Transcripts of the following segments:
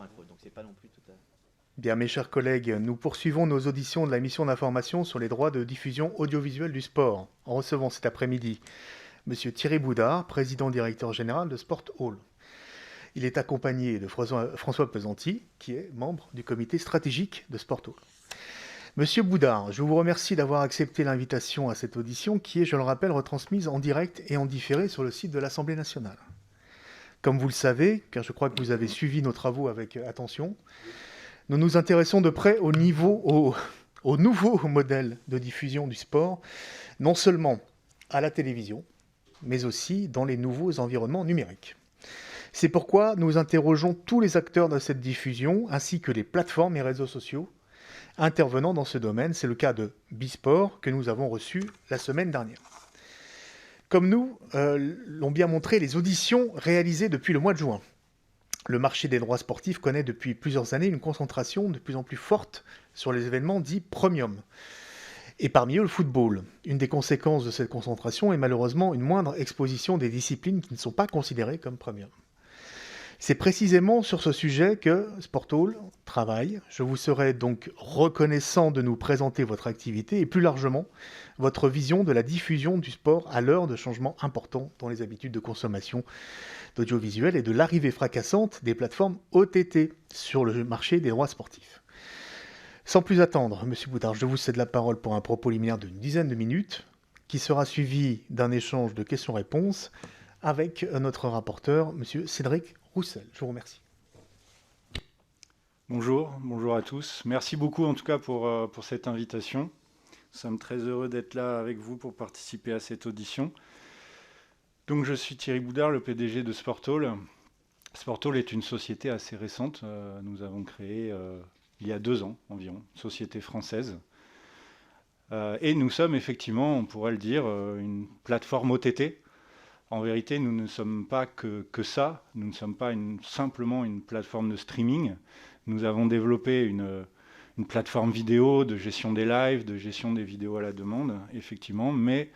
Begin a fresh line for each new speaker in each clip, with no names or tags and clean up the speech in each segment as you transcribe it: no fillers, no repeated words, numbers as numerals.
info, donc c'est pas non plus tout à...
Bien, mes chers collègues, nous poursuivons nos auditions de la mission d'information sur les droits de diffusion audiovisuelle du sport, en recevant cet après-midi Monsieur Thierry Boudard, président-directeur général de Sport Hall. Il est accompagné de François Pesanti, qui est membre du comité stratégique de Sport Hall. Monsieur Boudard, je vous remercie d'avoir accepté l'invitation à cette audition qui est, je le rappelle, retransmise en direct et en différé sur le site de l'Assemblée nationale. Comme vous le savez, car je crois que vous avez suivi nos travaux avec attention, nous nous intéressons de près au nouveau modèle de diffusion du sport, non seulement à la télévision, mais aussi dans les nouveaux environnements numériques. C'est pourquoi nous interrogeons tous les acteurs de cette diffusion, ainsi que les plateformes et réseaux sociaux intervenant dans ce domaine. C'est le cas de Bisport, que nous avons reçu la semaine dernière. Comme nous l'ont bien montré les auditions réalisées depuis le mois de juin, le marché des droits sportifs connaît depuis plusieurs années une concentration de plus en plus forte sur les événements dits premium. Et parmi eux, le football. Une des conséquences de cette concentration est malheureusement une moindre exposition des disciplines qui ne sont pas considérées comme premium. C'est précisément sur ce sujet que Sport Hall travaille. Je vous serai donc reconnaissant de nous présenter votre activité et plus largement votre vision de la diffusion du sport à l'heure de changements importants dans les habitudes de consommation d'audiovisuel et de l'arrivée fracassante des plateformes OTT sur le marché des droits sportifs. Sans plus attendre, Monsieur Boudard, je vous cède la parole pour un propos liminaire d'une dizaine de minutes, qui sera suivi d'un échange de questions-réponses avec notre rapporteur, Monsieur Cédric Roussel. Je vous remercie.
Bonjour à tous. Merci beaucoup en tout cas pour cette invitation. Nous sommes très heureux d'être là avec vous pour participer à cette audition. Donc je suis Thierry Boudard, le PDG de Sport Hall. Sport Hall est une société assez récente. Nous avons créé il y a 2 ans environ, une société française. Et nous sommes effectivement, on pourrait le dire, une plateforme OTT. En vérité, nous ne sommes pas que ça. Nous ne sommes pas simplement une plateforme de streaming. Nous avons développé une plateforme vidéo de gestion des lives, de gestion des vidéos à la demande, effectivement. Mais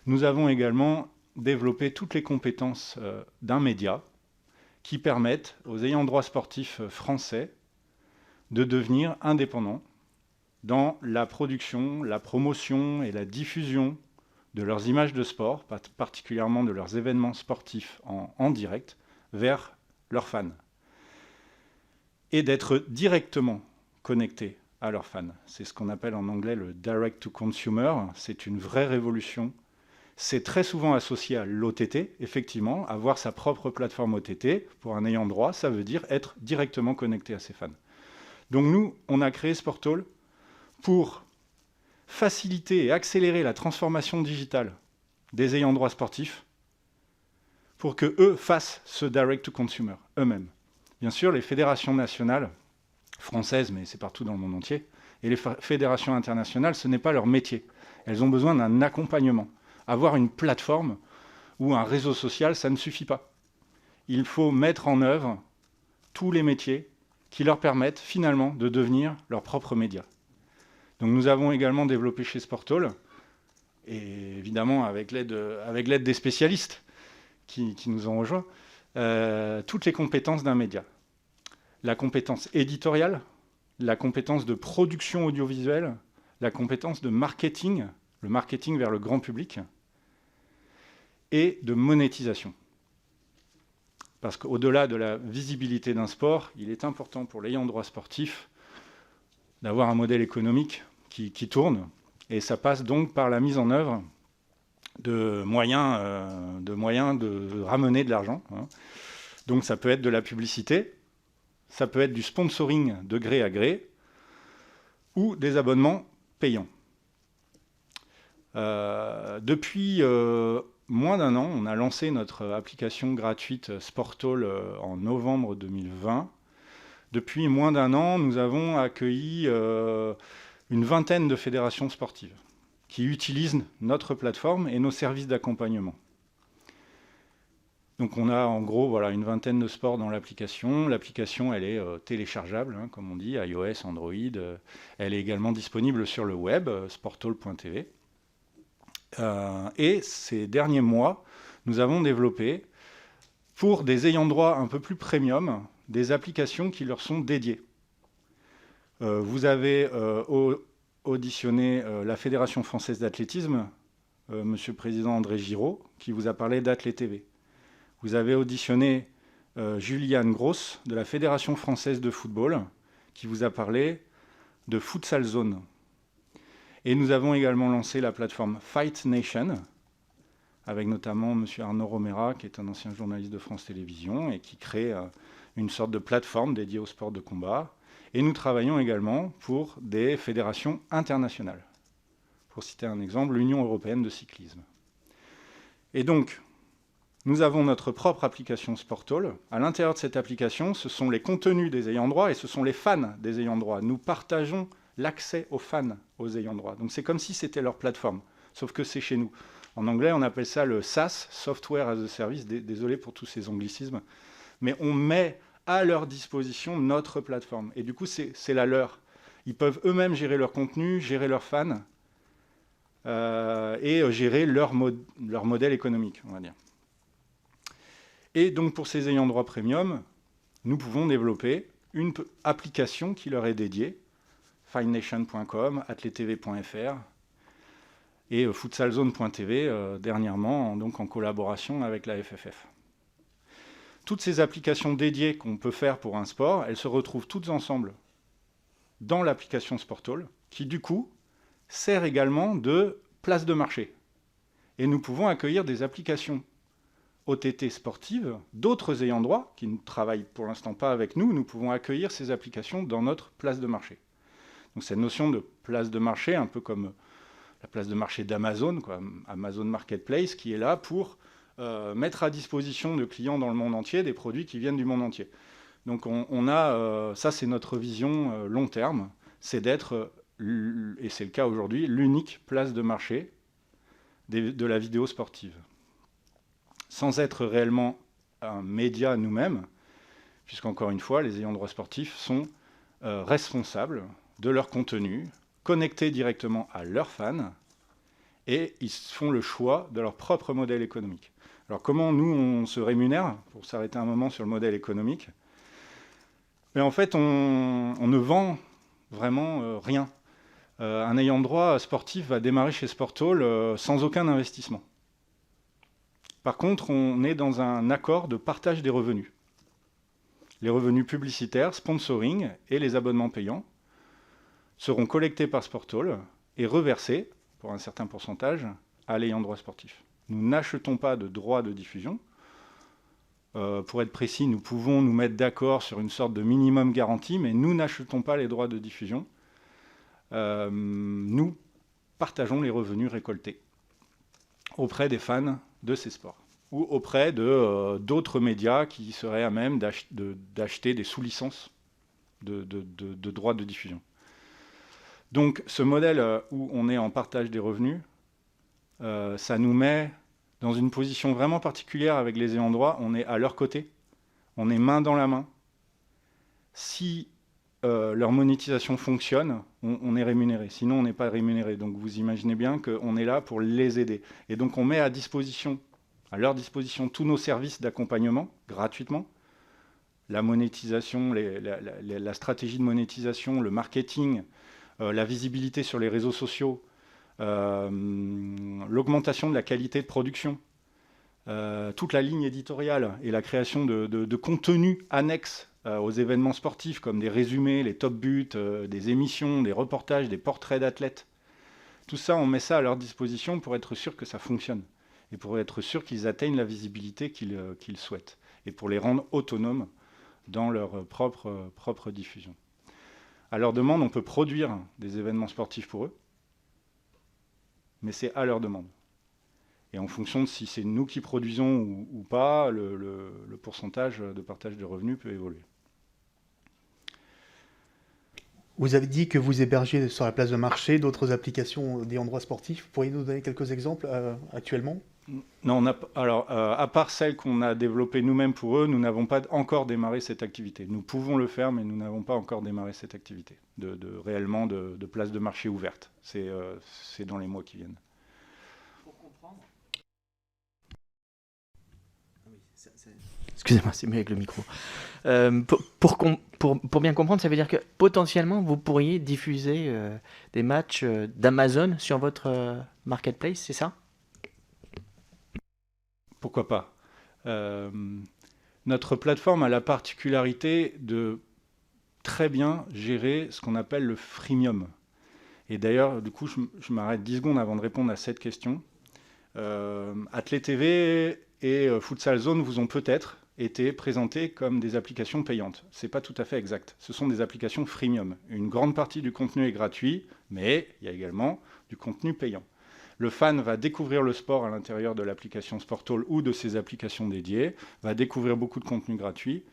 nous avons également développé toutes les compétences d'un média qui permettent aux ayants droit sportifs français de devenir indépendants dans la production, la promotion et la diffusion de leurs images de sport, particulièrement de leurs événements sportifs en direct, vers leurs fans. Et d'être directement connectés à leurs fans. C'est ce qu'on appelle en anglais le direct to consumer. C'est une vraie révolution. C'est très souvent associé à l'OTT, effectivement. Avoir sa propre plateforme OTT, pour un ayant droit, ça veut dire être directement connecté à ses fans. Donc nous, on a créé Sport Hall pour faciliter et accélérer la transformation digitale des ayants droit sportifs pour que eux fassent ce direct to consumer eux-mêmes. Bien sûr, les fédérations nationales françaises, mais c'est partout dans le monde entier, et les fédérations internationales, ce n'est pas leur métier. Elles ont besoin d'un accompagnement. Avoir une plateforme ou un réseau social, ça ne suffit pas. Il faut mettre en œuvre tous les métiers qui leur permettent finalement de devenir leurs propres médias. Donc nous avons également développé chez Sport Hall, et évidemment avec l'aide des spécialistes qui nous ont rejoints, toutes les compétences d'un média. La compétence éditoriale, la compétence de production audiovisuelle, la compétence de marketing, le marketing vers le grand public, et de monétisation. Parce qu'au-delà de la visibilité d'un sport, il est important pour l'ayant droit sportif d'avoir un modèle économique qui tourne. Et ça passe donc par la mise en œuvre de moyens de ramener de l'argent. Donc ça peut être de la publicité, ça peut être du sponsoring de gré à gré, ou des abonnements payants. Depuis moins d'1 an, on a lancé notre application gratuite Sport Hall en novembre 2020. Depuis moins d'1 an, nous avons accueilli une vingtaine de fédérations sportives qui utilisent notre plateforme et nos services d'accompagnement. Donc on a en gros une vingtaine de sports dans l'application. L'application, elle est téléchargeable, comme on dit, iOS, Android. Elle est également disponible sur le web, sporthall.tv. Et ces derniers mois, nous avons développé, pour des ayants droit un peu plus premium, des applications qui leur sont dédiées. Vous avez auditionné la Fédération française d'athlétisme, Monsieur le Président André Giraud, qui vous a parlé d'Athlé TV. Vous avez auditionné Juliane Gross de la Fédération française de football, qui vous a parlé de Futsal Zone. Et nous avons également lancé la plateforme Fight Nation, avec notamment M. Arnaud Romera, qui est un ancien journaliste de France Télévisions, et qui crée une sorte de plateforme dédiée au sport de combat. Et nous travaillons également pour des fédérations internationales. Pour citer un exemple, l'Union européenne de cyclisme. Et donc, nous avons notre propre application Sportall. À l'intérieur de cette application, ce sont les contenus des ayants droit et ce sont les fans des ayants droit. Nous partageons l'accès aux fans, aux ayants droit. Donc c'est comme si c'était leur plateforme, sauf que c'est chez nous. En anglais, on appelle ça le SaaS, Software as a Service. Désolé pour tous ces anglicismes. Mais on met à leur disposition notre plateforme. Et du coup, c'est la leur. Ils peuvent eux-mêmes gérer leur contenu, gérer leurs fans et gérer leur modèle économique, on va dire. Et donc, pour ces ayants droit premium, nous pouvons développer une application qui leur est dédiée, fightnation.com, athletv.fr et futsalzone.tv dernièrement, donc en collaboration avec la FFF. Toutes ces applications dédiées qu'on peut faire pour un sport, elles se retrouvent toutes ensemble dans l'application Sportall, qui du coup sert également de place de marché. Et nous pouvons accueillir des applications OTT sportives d'autres ayants droit, qui ne travaillent pour l'instant pas avec nous. Nous pouvons accueillir ces applications dans notre place de marché. Donc cette notion de place de marché, un peu comme la place de marché d'Amazon, Amazon Marketplace, qui est là pour mettre à disposition de clients dans le monde entier des produits qui viennent du monde entier. Donc on a, ça c'est notre vision long terme, c'est d'être, et c'est le cas aujourd'hui, l'unique place de marché de la vidéo sportive. Sans être réellement un média nous-mêmes, puisqu'encore une fois, les ayants droit sportifs sont responsables de leur contenu, connectés directement à leurs fans, et ils font le choix de leur propre modèle économique. Alors comment nous, on se rémunère, pour s'arrêter un moment sur le modèle économique? Mais en fait, on ne vend vraiment rien. Un ayant droit sportif va démarrer chez Sportall sans aucun investissement. Par contre, on est dans un accord de partage des revenus. Les revenus publicitaires, sponsoring et les abonnements payants seront collectés par Sportall et reversés, pour un certain pourcentage, à l'ayant droit sportif. Nous n'achetons pas de droits de diffusion. Pour être précis, nous pouvons nous mettre d'accord sur une sorte de minimum garantie, mais nous n'achetons pas les droits de diffusion. Nous partageons les revenus récoltés auprès des fans de ces sports ou auprès d'autres médias qui seraient à même d'acheter des sous-licences de droits de diffusion. Donc ce modèle où on est en partage des revenus, ça nous met dans une position vraiment particulière avec les ayants droit. On est à leur côté, on est main dans la main. Si leur monétisation fonctionne, on est rémunéré. Sinon, on n'est pas rémunéré. Donc vous imaginez bien qu'on est là pour les aider. Et donc on met à leur disposition tous nos services d'accompagnement gratuitement. La monétisation, la stratégie de monétisation, le marketing, la visibilité sur les réseaux sociaux, l'augmentation de la qualité de production, toute la ligne éditoriale et la création de contenus annexes aux événements sportifs comme des résumés, les top buts, des émissions, des reportages, des portraits d'athlètes. Tout ça, on met ça à leur disposition pour être sûr que ça fonctionne et pour être sûr qu'ils atteignent la visibilité qu'ils souhaitent et pour les rendre autonomes dans leur propre diffusion. À leur demande, on peut produire des événements sportifs pour eux, mais c'est à leur demande. Et en fonction de si c'est nous qui produisons ou pas, le pourcentage de partage de revenus peut évoluer.
Vous avez dit que vous hébergez sur la place de marché d'autres applications d'ayants droit sportifs. Pourriez-vous nous donner quelques exemples actuellement ?
Non, à part celles qu'on a développées nous-mêmes pour eux, nous n'avons pas encore démarré cette activité. Nous pouvons le faire, mais nous n'avons pas encore démarré cette activité réellement de place de marché ouverte. C'est dans les mois qui viennent.
Pour comprendre. Excusez-moi, c'est mieux avec le micro. Pour bien comprendre, ça veut dire que potentiellement, vous pourriez diffuser des matchs d'Amazon sur votre marketplace, c'est ça?
Pourquoi pas? Notre plateforme a la particularité de très bien gérer ce qu'on appelle le freemium. Et d'ailleurs, du coup, je m'arrête 10 secondes avant de répondre à cette question. Athlé TV et Futsal Zone vous ont peut-être été présentés comme des applications payantes. Ce n'est pas tout à fait exact. Ce sont des applications freemium. Une grande partie du contenu est gratuit, mais il y a également du contenu payant. Le fan va découvrir le sport à l'intérieur de l'application Sportall ou de ses applications dédiées, va découvrir beaucoup de contenu gratuit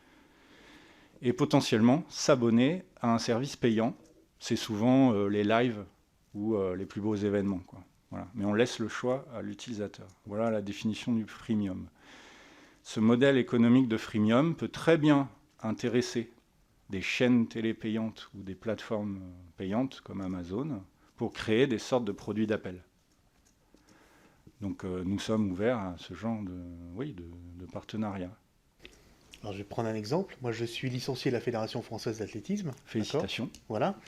et potentiellement s'abonner à un service payant. C'est souvent les lives ou les plus beaux événements, quoi. Voilà. Mais on laisse le choix à l'utilisateur. Voilà la définition du freemium. Ce modèle économique de freemium peut très bien intéresser des chaînes télé payantes ou des plateformes payantes comme Amazon pour créer des sortes de produits d'appel. Donc nous sommes ouverts à ce genre de partenariat.
Alors, je vais prendre un exemple. Moi, je suis licencié de la Fédération française d'athlétisme.
Félicitations.
Voilà.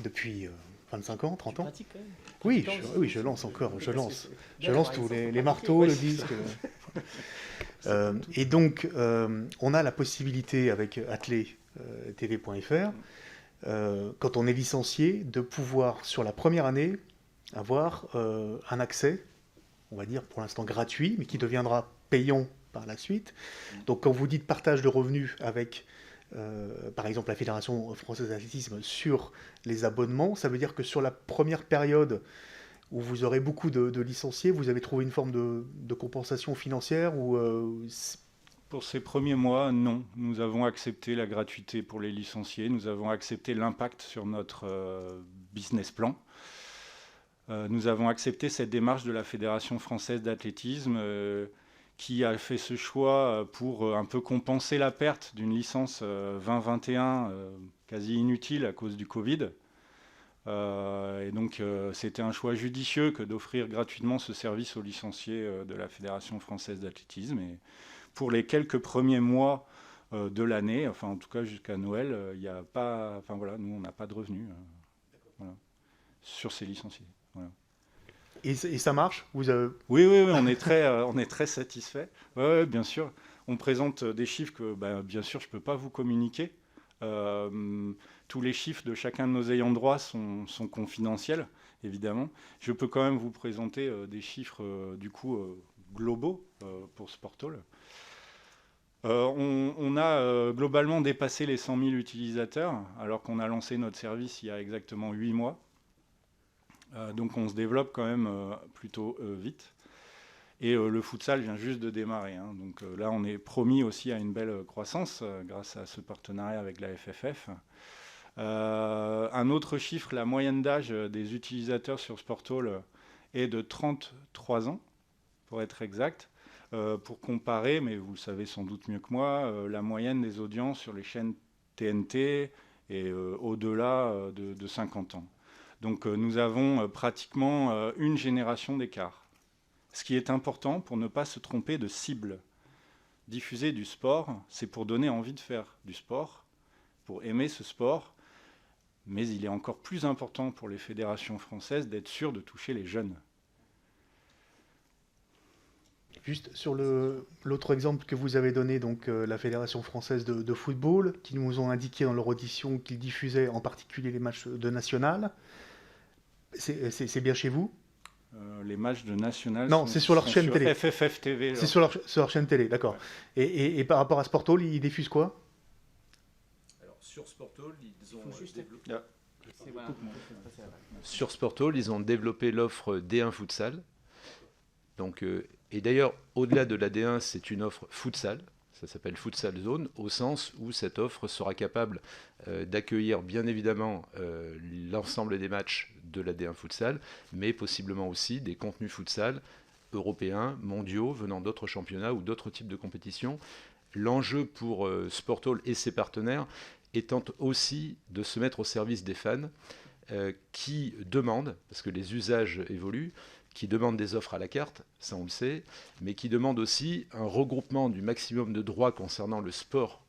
Depuis 25 ans, 30 ans.
Pratique quand même.
Oui, je lance encore. Je lance tous les marteaux, le disque. Et donc, on a la possibilité avec athlé-tv.fr, quand on est licencié, de pouvoir, sur la première année, avoir un accès, on va dire pour l'instant gratuit, mais qui deviendra payant par la suite. Donc, quand vous dites partage de revenus avec, par exemple, la Fédération française d'athlétisme sur les abonnements, ça veut dire que sur la première période où vous aurez beaucoup de licenciés, vous avez trouvé une forme de compensation financière ou
Pour ces premiers mois, non. Nous avons accepté la gratuité pour les licenciés. Nous avons accepté l'impact sur notre business plan. Nous avons accepté cette démarche de la Fédération française d'athlétisme qui a fait ce choix pour un peu compenser la perte d'une licence 2021 quasi inutile à cause du Covid. Et donc c'était un choix judicieux que d'offrir gratuitement ce service aux licenciés de la Fédération française d'athlétisme. Et pour les quelques premiers mois de l'année, enfin en tout cas jusqu'à Noël, il n'y a pas, enfin voilà, nous on n'a pas de revenus voilà, sur ces licenciés. Voilà.
Et ça marche
Oui, on est très satisfait. Ouais, bien sûr. On présente des chiffres que, bien sûr, je ne peux pas vous communiquer. Tous les chiffres de chacun de nos ayants droit sont confidentiels, évidemment. Je peux quand même vous présenter des chiffres, globaux pour Sportall. On a globalement dépassé les 100 000 utilisateurs, alors qu'on a lancé notre service il y a exactement 8 mois. Donc on se développe quand même plutôt vite. Et le futsal vient juste de démarrer. Hein. Donc là, on est promis aussi à une belle croissance grâce à ce partenariat avec la FFF. Un autre chiffre, la moyenne d'âge des utilisateurs sur Sportall est de 33 ans, pour être exact. Pour comparer, mais vous le savez sans doute mieux que moi, la moyenne des audiences sur les chaînes TNT est au-delà de 50 ans. Donc nous avons pratiquement une génération d'écart. Ce qui est important pour ne pas se tromper de cible. Diffuser du sport, c'est pour donner envie de faire du sport, pour aimer ce sport, mais il est encore plus important pour les fédérations françaises d'être sûr de toucher les jeunes.
Juste sur l'autre exemple que vous avez donné, donc la Fédération française de football, qui nous ont indiqué dans leur audition qu'ils diffusaient en particulier les matchs de national. C'est bien chez vous?
Les matchs de national.
Non, c'est sur leur chaîne télé.
FFF TV.
C'est sur leur chaîne télé, d'accord. Ouais. Et par rapport à Sportall, ils diffusent quoi?
Alors sur Sportall, ils ont développé.
Sur Sportall, ils ont développé l'offre D1 Futsal. Donc, et d'ailleurs, au-delà de la D1, c'est une offre futsal. Ça s'appelle Futsal Zone, au sens où cette offre sera capable d'accueillir bien évidemment l'ensemble des matchs de la D1 Futsal, mais possiblement aussi des contenus futsal européens, mondiaux, venant d'autres championnats ou d'autres types de compétitions. L'enjeu pour Sportall et ses partenaires étant aussi de se mettre au service des fans qui demandent, parce que les usages évoluent, qui demandent des offres à la carte, ça on le sait, mais qui demandent aussi un regroupement du maximum de droits concernant le sport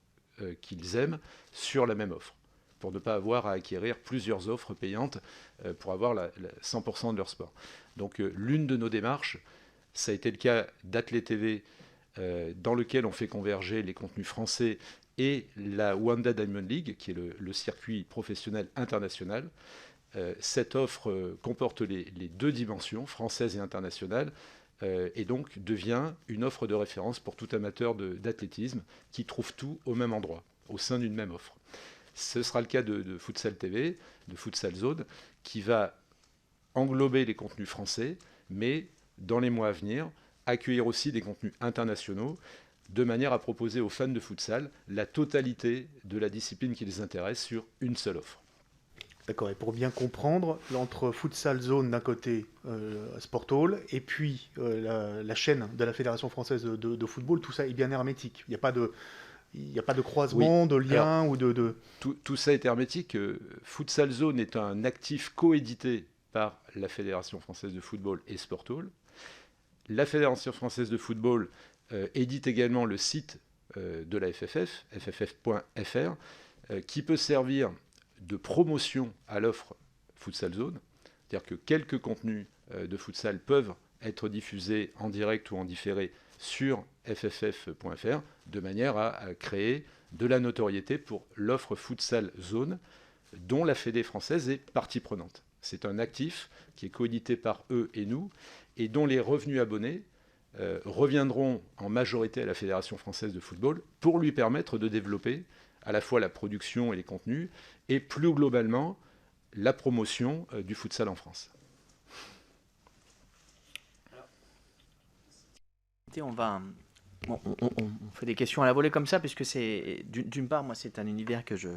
qu'ils aiment sur la même offre, pour ne pas avoir à acquérir plusieurs offres payantes pour avoir 100% de leur sport. Donc l'une de nos démarches, ça a été le cas d'Athlé TV, dans lequel on fait converger les contenus français et la Wanda Diamond League, qui est le circuit professionnel international. Cette offre comporte les deux dimensions, française et internationale, et donc devient une offre de référence pour tout amateur d'athlétisme qui trouve tout au même endroit, au sein d'une même offre. Ce sera le cas de Futsal TV, de Futsal Zone, qui va englober les contenus français, mais dans les mois à venir, accueillir aussi des contenus internationaux, de manière à proposer aux fans de futsal la totalité de la discipline qui les intéresse sur une seule offre.
D'accord, et pour bien comprendre, entre Futsal Zone d'un côté, Sport Hall, et puis la chaîne de la Fédération française de football, tout ça est bien hermétique. Il n'y a pas de croisement, de lien ou de...
Tout ça est hermétique. Futsal Zone est un actif coédité par la Fédération française de football et Sport Hall. La Fédération française de football édite également le site de la FFF, fff.fr, qui peut servir de promotion à l'offre Futsal Zone. C'est-à-dire que quelques contenus de futsal peuvent être diffusés en direct ou en différé sur fff.fr, de manière à créer de la notoriété pour l'offre Futsal Zone, dont la Fédé française est partie prenante. C'est un actif qui est coédité par eux et nous, et dont les revenus abonnés reviendront en majorité à la Fédération française de football pour lui permettre de développer à la fois la production et les contenus, et plus globalement la promotion du futsal en France.
On fait des questions à la volée comme ça, puisque c'est d'une part, moi, c'est un univers que je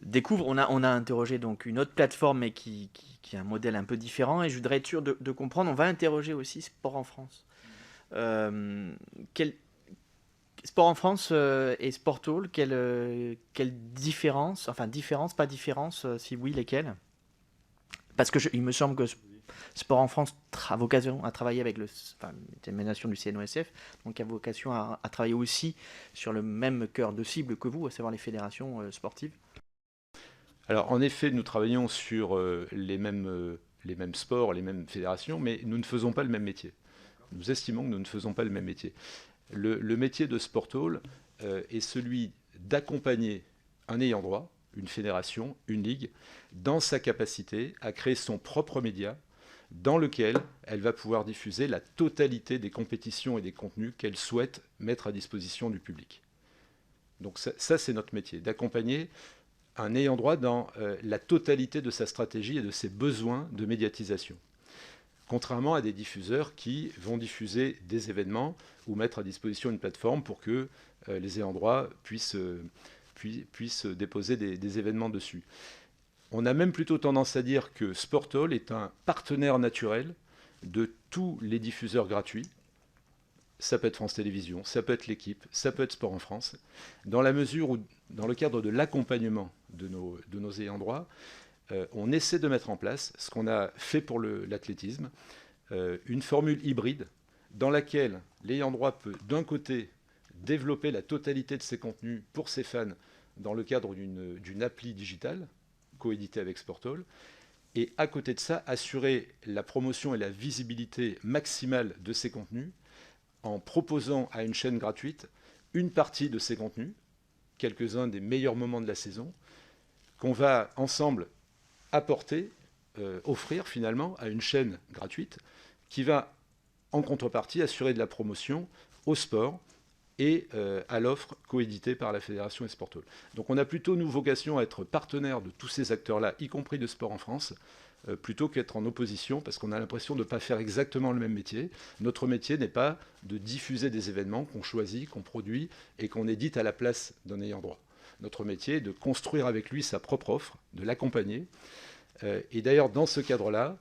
découvre. On a interrogé donc une autre plateforme, mais qui a un modèle un peu différent, et je voudrais être sûr de comprendre. On va interroger aussi Sport en France. Sport en France et Sport Hall, quelle différence, enfin différence, pas différence, si oui, lesquelles? Parce que il me semble que Sport en France a vocation à travailler avec l'émanation du CNOSF, donc a vocation à travailler aussi sur le même cœur de cible que vous, à savoir les fédérations sportives.
Alors en effet, nous travaillons sur les mêmes sports, les mêmes fédérations, mais nous ne faisons pas le même métier. Nous estimons que nous ne faisons pas le même métier. Le métier de Sport Hall est celui d'accompagner un ayant droit, une fédération, une ligue, dans sa capacité à créer son propre média, dans lequel elle va pouvoir diffuser la totalité des compétitions et des contenus qu'elle souhaite mettre à disposition du public. Donc ça c'est notre métier, d'accompagner un ayant droit dans la totalité de sa stratégie et de ses besoins de médiatisation. Contrairement à des diffuseurs qui vont diffuser des événements ou mettre à disposition une plateforme pour que les ayants droit puissent déposer des événements dessus. On a même plutôt tendance à dire que Sport Hall est un partenaire naturel de tous les diffuseurs gratuits. Ça peut être France Télévisions, ça peut être l'équipe, ça peut être Sport en France, dans la mesure où, dans le cadre de l'accompagnement de nos ayants droit, on essaie de mettre en place ce qu'on a fait pour l'athlétisme, une formule hybride dans laquelle l'ayant droit peut d'un côté développer la totalité de ses contenus pour ses fans dans le cadre d'une appli digitale coéditée avec Sport Hall, et à côté de ça assurer la promotion et la visibilité maximale de ses contenus en proposant à une chaîne gratuite une partie de ses contenus, quelques-uns des meilleurs moments de la saison, qu'on va ensemble apporter, offrir finalement à une chaîne gratuite qui va en contrepartie assurer de la promotion au sport et à l'offre coéditée par la Fédération et Sport Hall. Donc on a plutôt, nous, vocation à être partenaire de tous ces acteurs-là, y compris de Sport en France, plutôt qu'être en opposition, parce qu'on a l'impression de ne pas faire exactement le même métier. Notre métier n'est pas de diffuser des événements qu'on choisit, qu'on produit et qu'on édite à la place d'un ayant droit. Notre métier est de construire avec lui sa propre offre, de l'accompagner. Et d'ailleurs, dans ce cadre-là,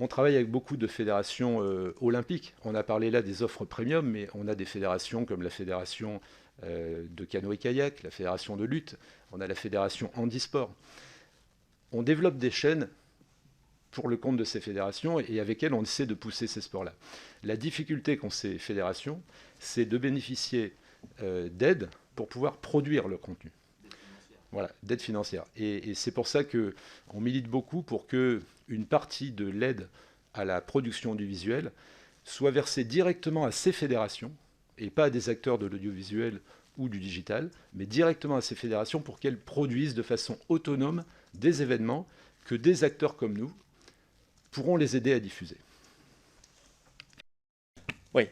on travaille avec beaucoup de fédérations olympiques. On a parlé là des offres premium, mais on a des fédérations comme la fédération de canoë-kayak, la fédération de lutte, on a la fédération handisport. On développe des chaînes pour le compte de ces fédérations et avec elles, on essaie de pousser ces sports-là. La difficulté qu'ont ces fédérations, c'est de bénéficier d'aides pour pouvoir produire le contenu. Voilà, d'aide financière. Et c'est pour ça qu'on milite beaucoup pour qu'une partie de l'aide à la production audiovisuelle soit versée directement à ces fédérations, et pas à des acteurs de l'audiovisuel ou du digital, mais directement à ces fédérations pour qu'elles produisent de façon autonome des événements que des acteurs comme nous pourront les aider à diffuser.
Oui,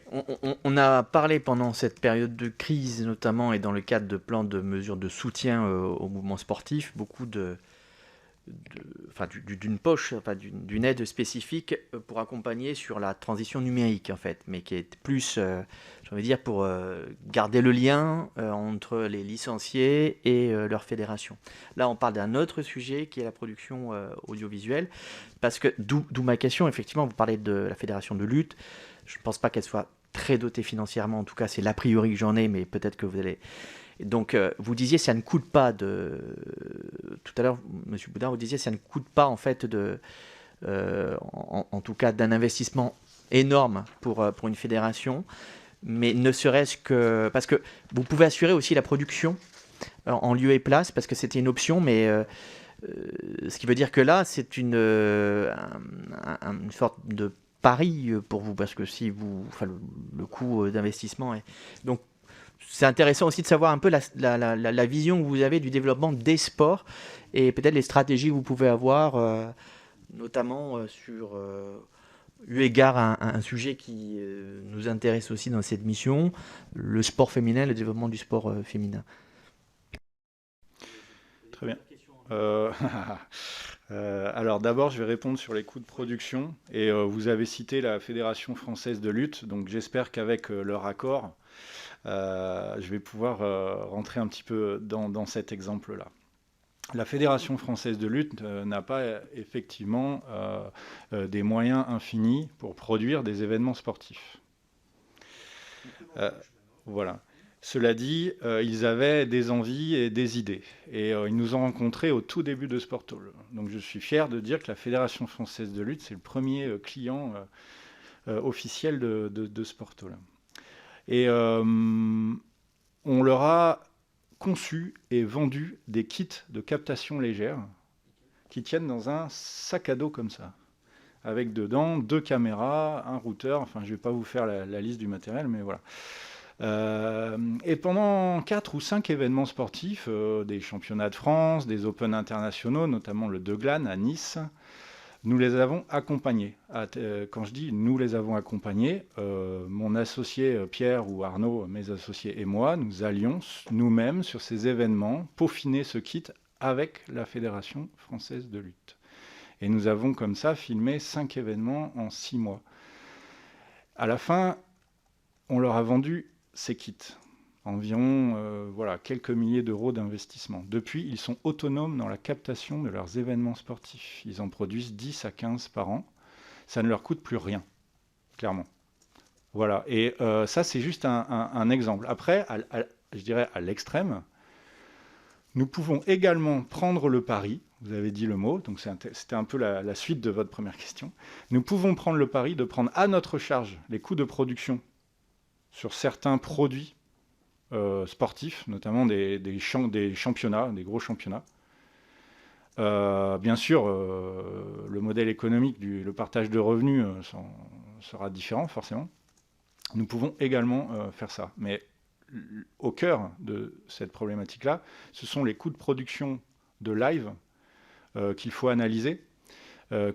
on a parlé pendant cette période de crise, notamment, et dans le cadre de plans de mesures de soutien au mouvement sportif, beaucoup d'une poche, d'une aide spécifique pour accompagner sur la transition numérique, en fait, mais qui est plus, j'ai envie de dire, pour garder le lien entre les licenciés et leur fédération. Là, on parle d'un autre sujet qui est la production audiovisuelle, parce que, d'où ma question, effectivement, vous parlez de la fédération de lutte. Je ne pense pas qu'elle soit très dotée financièrement, en tout cas, c'est l'a priori que j'en ai, mais peut-être que vous allez... Donc, vous disiez, ça ne coûte pas de... Tout à l'heure, M. Boudard, vous disiez, ça ne coûte pas, en fait, en tout cas, d'un investissement énorme pour une fédération, mais ne serait-ce que... Parce que vous pouvez assurer aussi la production en lieu et place, parce que c'était une option, mais... ce qui veut dire que là, c'est une sorte de pari pour vous, parce que si vous... Enfin, le coût d'investissement est... Donc, c'est intéressant aussi de savoir un peu la vision que vous avez du développement des sports et peut-être les stratégies que vous pouvez avoir, notamment sur eu égard à un sujet qui nous intéresse aussi dans cette mission, le sport féminin, le développement du sport féminin.
Très bien. Alors d'abord, je vais répondre sur les coûts de production. Et vous avez cité la Fédération française de lutte, donc j'espère qu'avec leur accord, je vais pouvoir rentrer un petit peu dans cet exemple-là. La Fédération française de lutte n'a pas effectivement des moyens infinis pour produire des événements sportifs. Voilà. Cela dit, ils avaient des envies et des idées. Et ils nous ont rencontrés au tout début de Sportall. Donc je suis fier de dire que la Fédération française de lutte, c'est le premier client officiel de Sportall. Et on leur a conçu et vendu des kits de captation légère qui tiennent dans un sac à dos comme ça, avec dedans 2 caméras, un routeur. Enfin, je ne vais pas vous faire la liste du matériel, mais voilà. Et pendant 4 ou 5 événements sportifs, des championnats de France, des Open internationaux, notamment le Deglan à Nice, nous les avons accompagnés. Quand je dis nous les avons accompagnés, mon associé Pierre ou Arnaud, mes associés et moi, nous allions nous-mêmes sur ces événements peaufiner ce kit avec la Fédération française de lutte. Et nous avons comme ça filmé 5 événements en 6 mois. À la fin, on leur a vendu ces kits, environ quelques milliers d'euros d'investissement. Depuis, ils sont autonomes dans la captation de leurs événements sportifs. Ils en produisent 10 à 15 par an. Ça ne leur coûte plus rien, clairement. Voilà, et ça, c'est juste un exemple. Après, je dirais à l'extrême, nous pouvons également prendre le pari, vous avez dit le mot, donc c'était un peu la suite de votre première question. Nous pouvons prendre le pari de prendre à notre charge les coûts de production sur certains produits sportifs, notamment des championnats, des gros championnats. Bien sûr, le modèle économique, le partage de revenus sera différent, forcément. Nous pouvons également faire ça. Mais au cœur de cette problématique-là, ce sont les coûts de production de live qu'il faut analyser.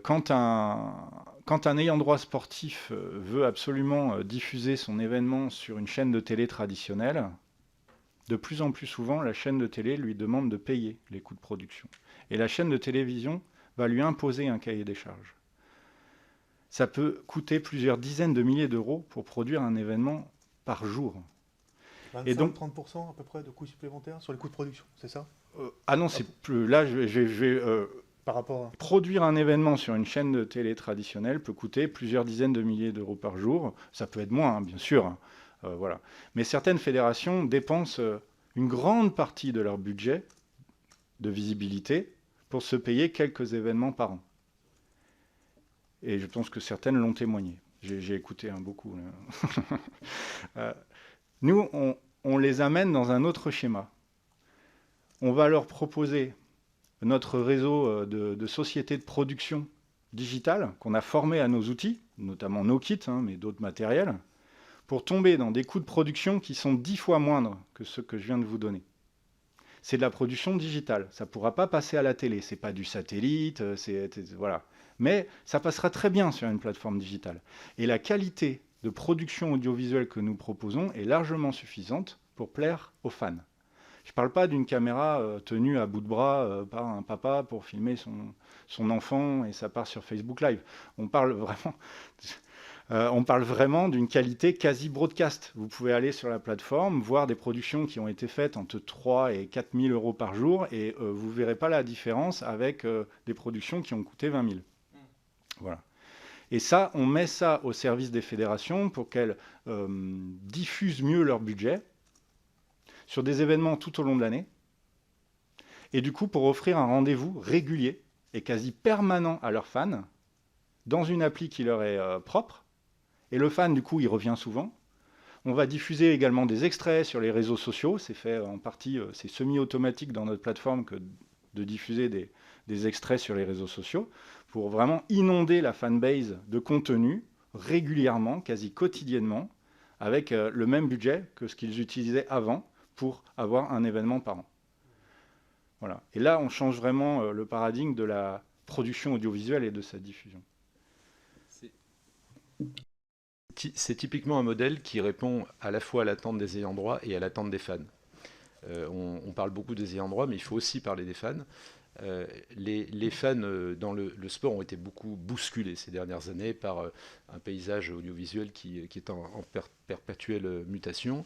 Quand un ayant droit sportif veut absolument diffuser son événement sur une chaîne de télé traditionnelle, de plus en plus souvent, la chaîne de télé lui demande de payer les coûts de production. Et la chaîne de télévision va lui imposer un cahier des charges. Ça peut coûter plusieurs dizaines de milliers d'euros pour produire un événement par jour.
25-30% à peu près de coûts supplémentaires sur les coûts de production, c'est ça?
Ah non, c'est plus... Là, je vais
par rapport à...
Produire un événement sur une chaîne de télé traditionnelle peut coûter plusieurs dizaines de milliers d'euros par jour. Ça peut être moins, hein, bien sûr. Voilà. Mais certaines fédérations dépensent une grande partie de leur budget de visibilité pour se payer quelques événements par an. et je pense que certaines l'ont témoigné. J'ai écouté beaucoup. Nous, on les amène dans un autre schéma. On va leur proposer notre réseau de sociétés de production digitale qu'on a formé à nos outils, notamment nos kits, mais d'autres matériels, pour tomber dans des coûts de production qui sont 10 fois moindres que ceux que je viens de vous donner. C'est de la production digitale. Ça ne pourra pas passer à la télé. Ce n'est pas du satellite, voilà. Mais ça passera très bien sur une plateforme digitale. Et la qualité de production audiovisuelle que nous proposons est largement suffisante pour plaire aux fans. Je ne parle pas d'une caméra tenue à bout de bras par un papa pour filmer son enfant et ça part sur Facebook Live. On parle vraiment d'une qualité quasi broadcast. Vous pouvez aller sur la plateforme, voir des productions qui ont été faites entre 3 et 4 000 euros par jour et vous ne verrez pas la différence avec des productions qui ont coûté 20 000. Voilà. Et ça, on met ça au service des fédérations pour qu'elles diffusent mieux leur budget sur des événements tout au long de l'année. Et du coup, pour offrir un rendez-vous régulier et quasi permanent à leurs fans dans une appli qui leur est propre. Et le fan, du coup, il revient souvent. On va diffuser également des extraits sur les réseaux sociaux. C'est fait en partie, c'est semi-automatique dans notre plateforme que de diffuser des extraits sur les réseaux sociaux pour vraiment inonder la fanbase de contenu régulièrement, quasi quotidiennement, avec le même budget que ce qu'ils utilisaient avant pour avoir un événement par an. Voilà. Et là, on change vraiment le paradigme de la production audiovisuelle et de sa diffusion.
C'est typiquement un modèle qui répond à la fois à l'attente des ayants droit et à l'attente des fans. On parle beaucoup des ayants droit, mais il faut aussi parler des fans. Les fans dans le sport ont été beaucoup bousculés ces dernières années par un paysage audiovisuel qui est en perpétuelle mutation.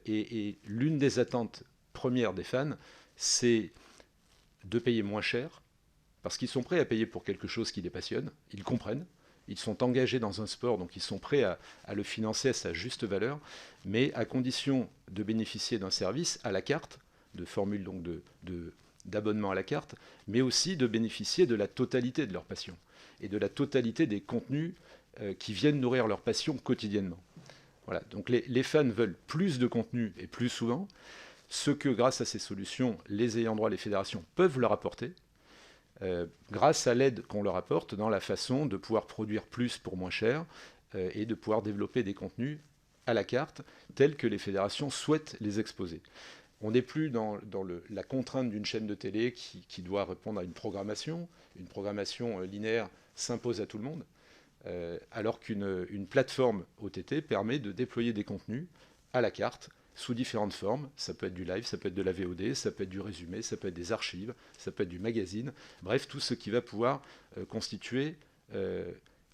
Et l'une des attentes premières des fans, c'est de payer moins cher, parce qu'ils sont prêts à payer pour quelque chose qui les passionne, ils comprennent, ils sont engagés dans un sport, donc ils sont prêts à le financer à sa juste valeur, mais à condition de bénéficier d'un service à la carte, de formule donc d'abonnement à la carte, mais aussi de bénéficier de la totalité de leur passion, et de la totalité des contenus qui viennent nourrir leur passion quotidiennement. Voilà, donc les fans veulent plus de contenu et plus souvent, ce que grâce à ces solutions, les ayants droit, les fédérations peuvent leur apporter, grâce à l'aide qu'on leur apporte dans la façon de pouvoir produire plus pour moins cher et de pouvoir développer des contenus à la carte tels que les fédérations souhaitent les exposer. On n'est plus dans la contrainte d'une chaîne de télé qui doit répondre à une programmation linéaire s'impose à tout le monde. Alors qu'une plateforme OTT permet de déployer des contenus à la carte, sous différentes formes. Ça peut être du live, ça peut être de la VOD, ça peut être du résumé, ça peut être des archives, ça peut être du magazine. Bref, tout ce qui va pouvoir constituer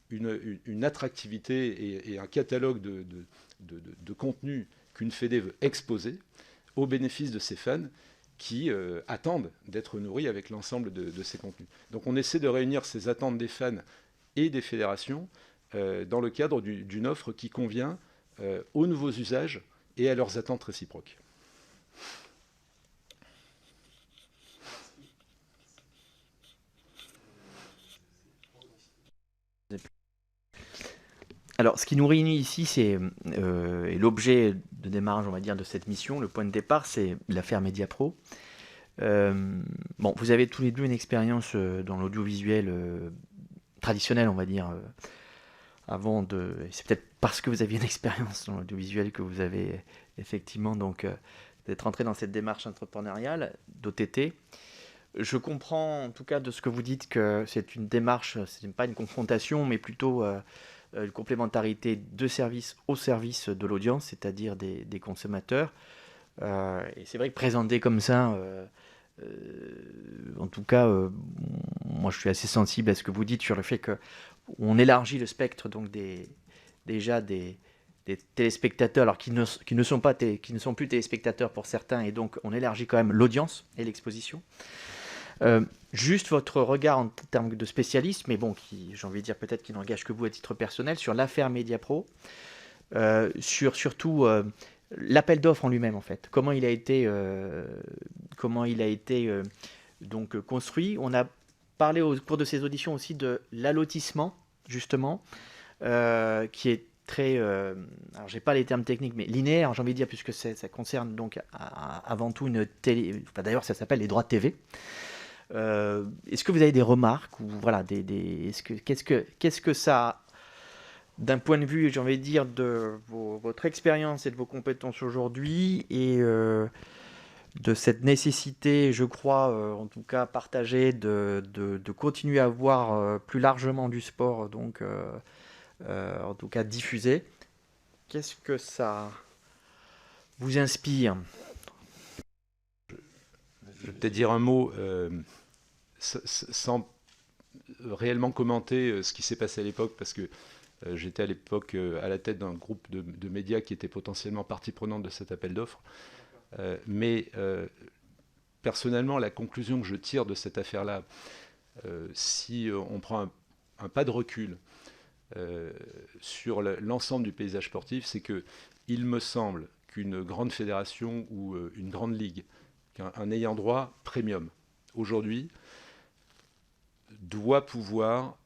une attractivité et un catalogue de contenus qu'une fédé veut exposer au bénéfice de ses fans qui attendent d'être nourris avec l'ensemble de ces contenus. Donc on essaie de réunir ces attentes des fans et des fédérations dans le cadre d'une offre qui convient aux nouveaux usages et à leurs attentes réciproques.
Alors, ce qui nous réunit ici, c'est et l'objet de démarrage, on va dire, de cette mission, le point de départ, c'est l'affaire Mediapro. Bon, vous avez tous les deux une expérience dans l'audiovisuel traditionnel, on va dire, c'est peut-être parce que vous aviez une expérience dans l'audiovisuel que vous avez effectivement donc d'être rentré dans cette démarche entrepreneuriale d'OTT. Je comprends en tout cas de ce que vous dites que c'est une démarche, ce n'est pas une confrontation, mais plutôt une complémentarité de service au service de l'audience, c'est-à-dire des consommateurs. Et c'est vrai que présenté comme ça, en tout cas, moi je suis assez sensible à ce que vous dites sur le fait qu'on élargit le spectre donc des téléspectateurs, alors qui ne sont plus téléspectateurs pour certains, et donc on élargit quand même l'audience et l'exposition. Juste votre regard en termes de spécialiste, mais bon, j'ai envie de dire peut-être qui n'engage que vous à titre personnel, sur l'affaire Mediapro, sur surtout l'appel d'offres en lui-même en fait. Comment il a été donc construit. On a parlé au cours de ces auditions aussi de l'allotissement justement, qui est très, alors j'ai pas les termes techniques, mais linéaire, j'ai envie de dire, puisque ça concerne donc avant tout une télé, enfin, d'ailleurs ça s'appelle les droits de TV. Est-ce que vous avez des remarques ou voilà, qu'est-ce que ça, d'un point de vue, j'ai envie de dire, de votre expérience et de vos compétences aujourd'hui et de cette nécessité, je crois, en tout cas partagée, de continuer à voir plus largement du sport, donc en tout cas diffusé. Qu'est-ce que ça vous inspire?
Je vais peut-être dire un mot sans réellement commenter ce qui s'est passé à l'époque, parce que j'étais à l'époque à la tête d'un groupe de médias qui était potentiellement partie prenante de cet appel d'offres. Mais personnellement, la conclusion que je tire de cette affaire-là, si on prend un pas de recul sur l'ensemble du paysage sportif, c'est que il me semble qu'une grande fédération ou une grande ligue, un ayant droit premium, aujourd'hui, doit pouvoir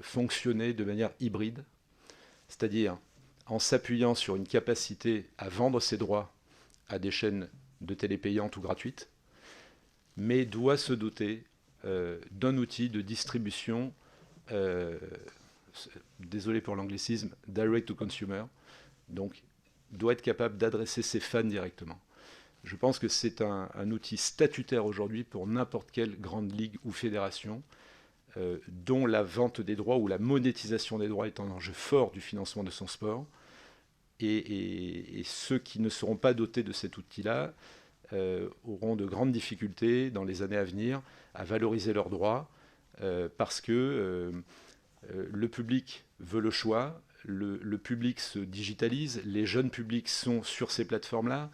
fonctionner de manière hybride, c'est-à-dire en s'appuyant sur une capacité à vendre ses droits à des chaînes de télé payantes ou gratuites, mais doit se doter d'un outil de distribution, désolé pour l'anglicisme, direct to consumer, donc doit être capable d'adresser ses fans directement. Je pense que c'est un outil statutaire aujourd'hui pour n'importe quelle grande ligue ou fédération, dont la vente des droits ou la monétisation des droits est un enjeu fort du financement de son sport. Et ceux qui ne seront pas dotés de cet outil-là auront de grandes difficultés dans les années à venir à valoriser leurs droits parce que le public veut le choix, le public se digitalise, les jeunes publics sont sur ces plateformes-là.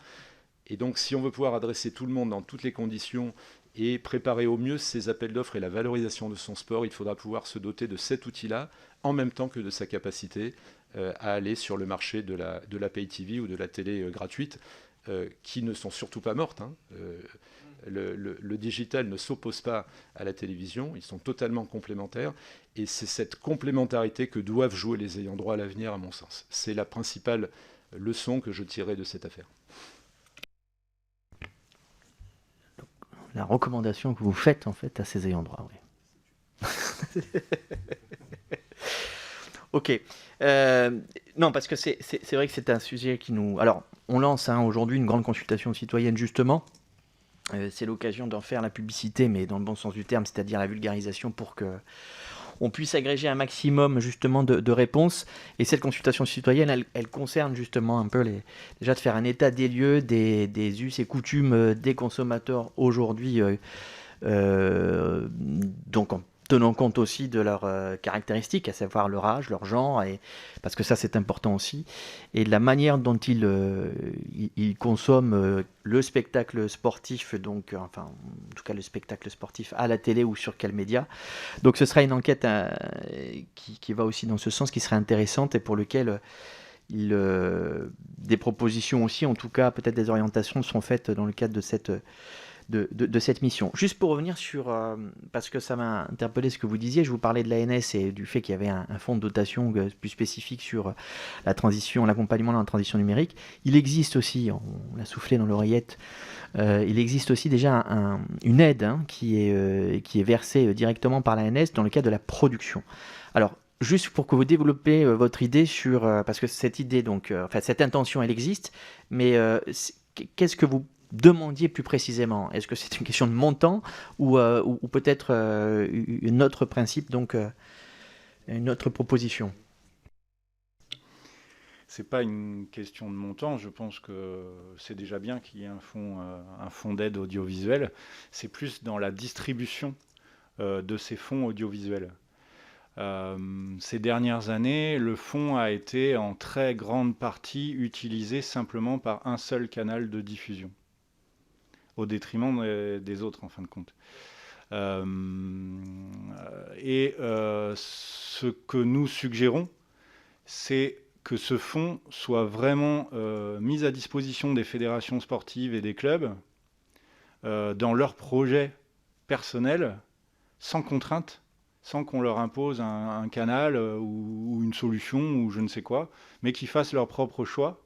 Et donc, si on veut pouvoir adresser tout le monde dans toutes les conditions et préparer au mieux ces appels d'offres et la valorisation de son sport, il faudra pouvoir se doter de cet outil-là en même temps que de sa capacité à aller sur le marché de la pay TV ou de la télé gratuite, qui ne sont surtout pas mortes. Hein. Le digital ne s'oppose pas à la télévision, ils sont totalement complémentaires, et c'est cette complémentarité que doivent jouer les ayants droit à l'avenir, à mon sens. C'est la principale leçon que je tirais de cette affaire.
La recommandation que vous faites en fait à ces ayants droit, oui. Ok. Non, parce que c'est vrai que c'est un sujet qui nous... Alors, on lance aujourd'hui une grande consultation citoyenne, justement. C'est l'occasion d'en faire la publicité, mais dans le bon sens du terme, c'est-à-dire la vulgarisation pour que on puisse agréger un maximum justement de réponses. Et cette consultation citoyenne, elle concerne justement un peu déjà de faire un état des lieux des us et coutumes des consommateurs aujourd'hui, donc en tenant compte aussi de leurs caractéristiques, à savoir leur âge, leur genre, parce que ça c'est important aussi, et de la manière dont ils consomment le spectacle sportif, donc enfin en tout cas le spectacle sportif à la télé ou sur quel média. Donc ce sera une enquête qui va aussi dans ce sens, qui serait intéressante et pour lequel des propositions aussi, en tout cas peut-être des orientations sont faites dans le cadre de cette mission. Juste pour revenir sur, parce que ça m'a interpellé ce que vous disiez, je vous parlais de l'ANS et du fait qu'il y avait un fonds de dotation plus spécifique sur la transition, l'accompagnement dans la transition numérique. Il existe aussi, on l'a soufflé dans l'oreillette, il existe aussi déjà une aide qui est versée directement par l'ANS dans le cadre de la production. Alors, juste pour que vous développez votre idée sur, parce que cette idée, donc, enfin cette intention, elle existe, mais qu'est-ce que vous demandiez plus précisément? Est-ce que c'est une question de montant ou peut-être un autre principe, donc une autre proposition?
C'est pas une question de montant. Je pense que c'est déjà bien qu'il y ait un fonds d'aide audiovisuelle. C'est plus dans la distribution de ces fonds audiovisuels. Ces dernières années, le fonds a été en très grande partie utilisé simplement par un seul canal de diffusion, au détriment des autres en fin de compte. Ce que nous suggérons, c'est que ce fonds soit vraiment mis à disposition des fédérations sportives et des clubs dans leurs projets personnels, sans contrainte, sans qu'on leur impose un canal ou une solution ou je ne sais quoi, mais qu'ils fassent leur propre choix.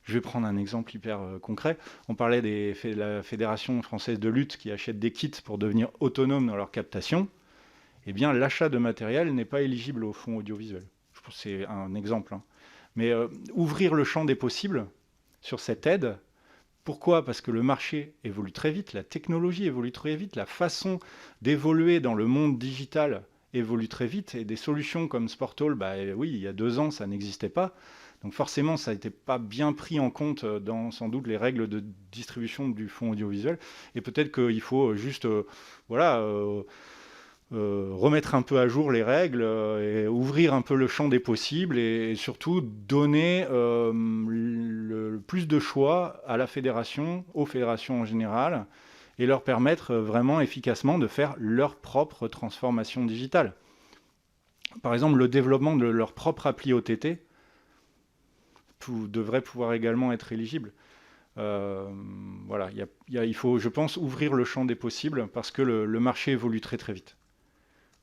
Je vais prendre un exemple hyper concret. On parlait de la Fédération française de lutte qui achète des kits pour devenir autonomes dans leur captation. Eh bien, l'achat de matériel n'est pas éligible au fonds audiovisuel. Je pense que c'est un exemple. Hein. Mais ouvrir le champ des possibles sur cette aide, pourquoi? Parce que le marché évolue très vite, la technologie évolue très vite, la façon d'évoluer dans le monde digital évolue très vite, et des solutions comme Sportall, oui, il y a 2 ans, ça n'existait pas. Donc forcément, ça n'était pas bien pris en compte dans sans doute les règles de distribution du fonds audiovisuel. Et peut-être qu'il faut juste remettre un peu à jour les règles et ouvrir un peu le champ des possibles et surtout donner le plus de choix à la fédération, aux fédérations en général, et leur permettre vraiment efficacement de faire leur propre transformation digitale. Par exemple, le développement de leur propre appli OTT devrait pouvoir également être éligible. Il faut, je pense, ouvrir le champ des possibles parce que le marché évolue très très vite.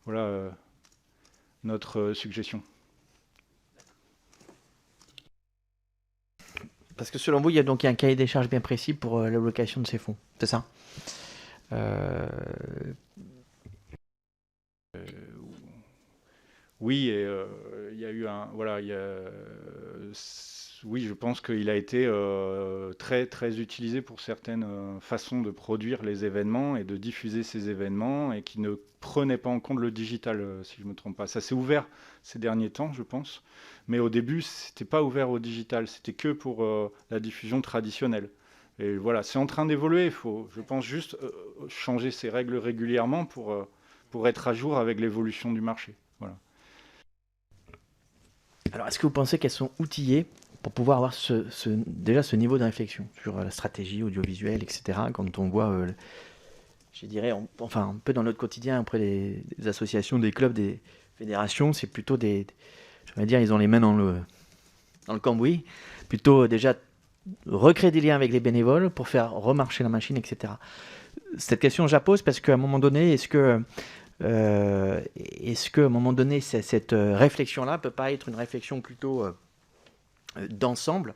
Voilà notre suggestion.
Parce que selon vous, il y a donc un cahier des charges bien précis pour l'allocation de ces fonds, c'est ça?
Oui, et il y a eu oui, je pense qu'il a été très très utilisé pour certaines façons de produire les événements et de diffuser ces événements et qui ne prenait pas en compte le digital, si je ne me trompe pas. Ça s'est ouvert ces derniers temps, je pense, mais au début, c'était pas ouvert au digital, c'était que pour la diffusion traditionnelle. Et voilà, c'est en train d'évoluer. Il faut, je pense, juste changer ces règles régulièrement pour être à jour avec l'évolution du marché. Voilà.
Alors, est-ce que vous pensez qu'elles sont outillées pour pouvoir avoir déjà ce niveau de réflexion sur la stratégie audiovisuelle, etc. Quand on voit, je dirais, un peu dans notre quotidien, auprès des associations, des clubs, des fédérations, c'est plutôt je vais dire, ils ont les mains dans le cambouis, plutôt déjà recréer des liens avec les bénévoles pour faire remarcher la machine, etc. Cette question, je la pose parce qu'à un moment donné, est-ce que à un moment donné, cette réflexion-là ne peut pas être une réflexion plutôt d'ensemble,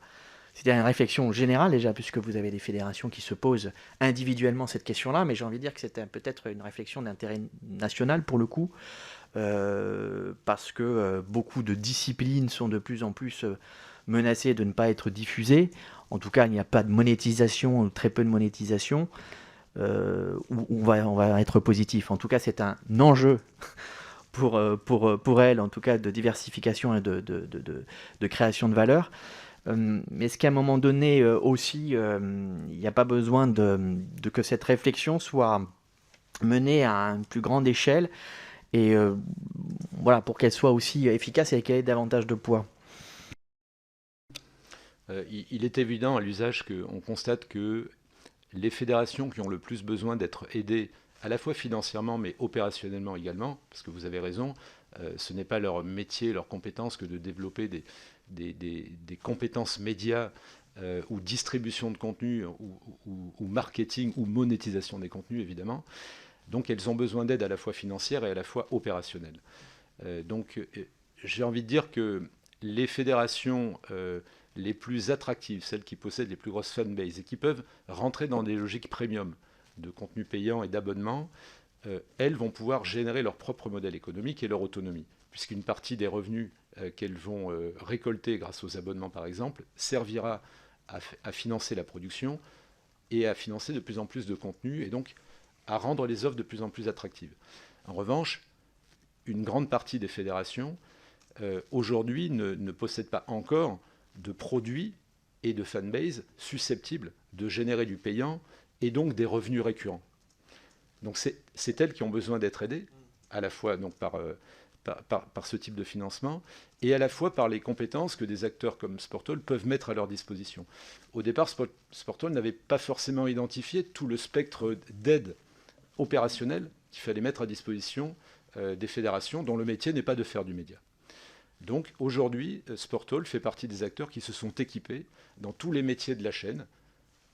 c'est-à-dire une réflexion générale déjà, puisque vous avez des fédérations qui se posent individuellement cette question-là, mais j'ai envie de dire que c'est peut-être une réflexion d'intérêt national pour le coup, parce que beaucoup de disciplines sont de plus en plus menacées de ne pas être diffusées. En tout cas, il n'y a pas de monétisation, très peu de monétisation. On va être positif. En tout cas, c'est un enjeu pour elle, en tout cas, de diversification et de création de valeur. Mais est-ce qu'à un moment donné aussi, il n'y a pas besoin que cette réflexion soit menée à une plus grande échelle et voilà, pour qu'elle soit aussi efficace et qu'elle ait davantage de poids?
Il est évident à l'usage qu'on constate que les fédérations qui ont le plus besoin d'être aidées, à la fois financièrement, mais opérationnellement également, parce que vous avez raison, ce n'est pas leur métier, leur compétence que de développer des compétences médias ou distribution de contenu ou marketing ou monétisation des contenus, évidemment. Donc elles ont besoin d'aide à la fois financière et à la fois opérationnelle. J'ai envie de dire que les fédérations les plus attractives, celles qui possèdent les plus grosses fanbases et qui peuvent rentrer dans des logiques premium de contenu payant et d'abonnement, elles vont pouvoir générer leur propre modèle économique et leur autonomie, puisqu'une partie des revenus qu'elles vont récolter grâce aux abonnements par exemple, servira à financer la production et à financer de plus en plus de contenu et donc à rendre les offres de plus en plus attractives. En revanche, une grande partie des fédérations aujourd'hui ne possèdent pas encore de produits et de fanbase susceptibles de générer du payant et donc des revenus récurrents. Donc c'est elles qui ont besoin d'être aidées, à la fois donc par ce type de financement et à la fois par les compétences que des acteurs comme Sportall peuvent mettre à leur disposition. Au départ, Sportall n'avait pas forcément identifié tout le spectre d'aide opérationnelle qu'il fallait mettre à disposition des fédérations dont le métier n'est pas de faire du média. Donc aujourd'hui, Sportall fait partie des acteurs qui se sont équipés dans tous les métiers de la chaîne,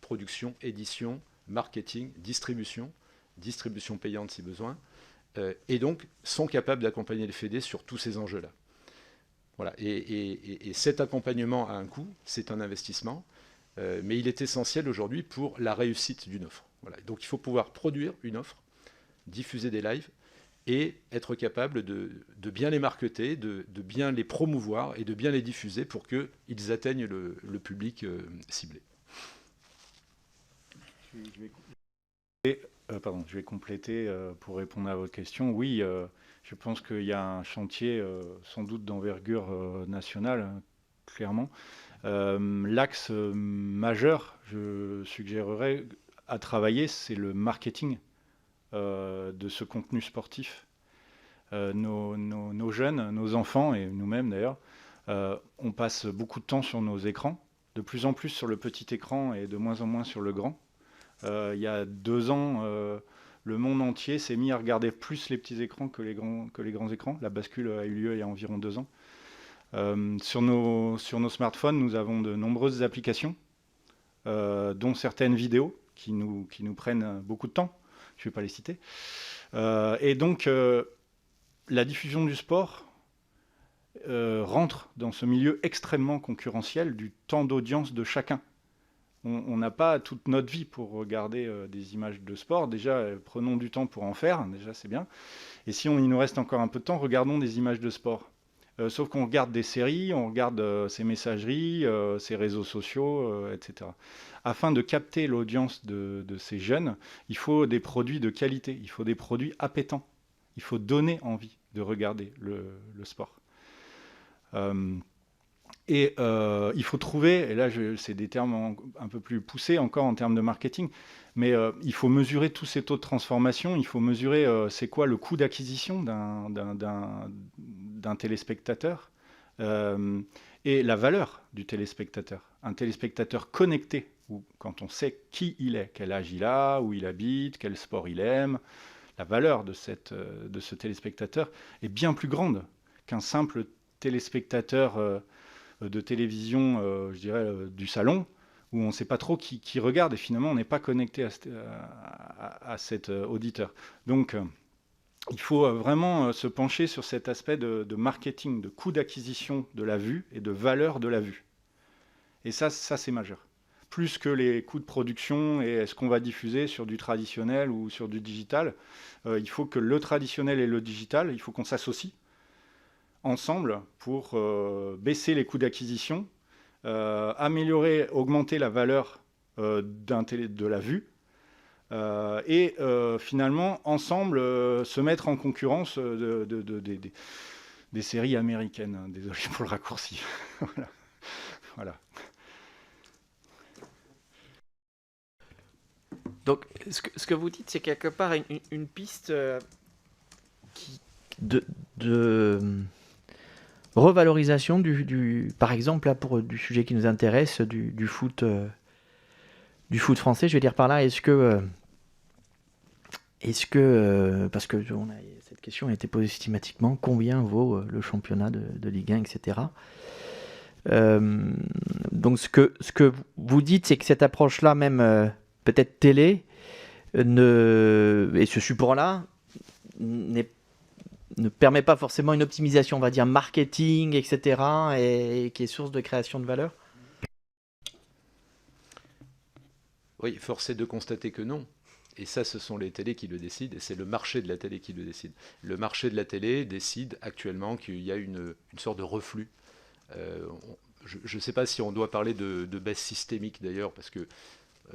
production, édition, marketing, distribution payante si besoin, et donc sont capables d'accompagner les fédés sur tous ces enjeux-là. Voilà. Et cet accompagnement a un coût, c'est un investissement, mais il est essentiel aujourd'hui pour la réussite d'une offre. Voilà. Donc il faut pouvoir produire une offre, diffuser des lives, et être capable de bien les marketer, de bien les promouvoir et de bien les diffuser pour qu'ils atteignent le public ciblé.
Je vais compléter pour répondre à votre question. Oui, je pense qu'il y a un chantier sans doute d'envergure nationale, clairement. L'axe majeur, je suggérerais à travailler, c'est le marketing de ce contenu sportif. Nos jeunes, nos enfants et nous-mêmes d'ailleurs, on passe beaucoup de temps sur nos écrans, de plus en plus sur le petit écran et de moins en moins sur le grand. Il y a 2 ans, le monde entier s'est mis à regarder plus les petits écrans que les grands écrans. La bascule a eu lieu il y a environ 2 ans. Sur nos smartphones, nous avons de nombreuses applications, dont certaines vidéos qui nous prennent beaucoup de temps. Je ne vais pas les citer. Et donc, la diffusion du sport rentre dans ce milieu extrêmement concurrentiel du temps d'audience de chacun. On n'a pas toute notre vie pour regarder des images de sport. Déjà, prenons du temps pour en faire. Déjà, c'est bien. Et si il nous reste encore un peu de temps, regardons des images de sport. Sauf qu'on regarde des séries, on regarde ses messageries, ses réseaux sociaux, etc. Afin de capter l'audience de ces jeunes, il faut des produits de qualité, il faut des produits appétants. Il faut donner envie de regarder le sport. Il faut trouver, et là c'est des termes un peu plus poussés encore en termes de marketing, mais il faut mesurer tous ces taux de transformation, il faut mesurer c'est quoi le coût d'acquisition d'un téléspectateur et la valeur du téléspectateur. Un téléspectateur connecté, où, quand on sait qui il est, quel âge il a, où il habite, quel sport il aime, la valeur de ce téléspectateur est bien plus grande qu'un simple téléspectateur de télévision, je dirais, du salon, où on ne sait pas trop qui regarde, et finalement on n'est pas connecté à cet auditeur. Donc il faut vraiment se pencher sur cet aspect de marketing, de coût d'acquisition de la vue et de valeur de la vue. Et ça c'est majeur. Plus que les coûts de production et est-ce qu'on va diffuser sur du traditionnel ou sur du digital, il faut que le traditionnel et le digital, il faut qu'on s'associe ensemble pour baisser les coûts d'acquisition, améliorer, augmenter la valeur de la vue, et finalement, ensemble, se mettre en concurrence des séries américaines. Désolé pour le raccourci. Voilà.
Donc, ce que vous dites, c'est quelque part une piste de revalorisation par exemple, là, du sujet qui nous intéresse, du foot français. Je vais dire par là, est-ce que parce que cette question a été posée systématiquement, combien vaut le championnat de Ligue 1, etc. Donc, ce que vous dites, c'est que cette approche-là, même peut-être télé, et ce support-là ne permet pas forcément une optimisation, on va dire, marketing, etc., et qui est source de création de valeur?
Oui, force est de constater que non. Et ça, ce sont les télés qui le décident, et c'est le marché de la télé qui le décide. Le marché de la télé décide actuellement qu'il y a une sorte de reflux. Je ne sais pas si on doit parler de baisse systémique d'ailleurs, parce que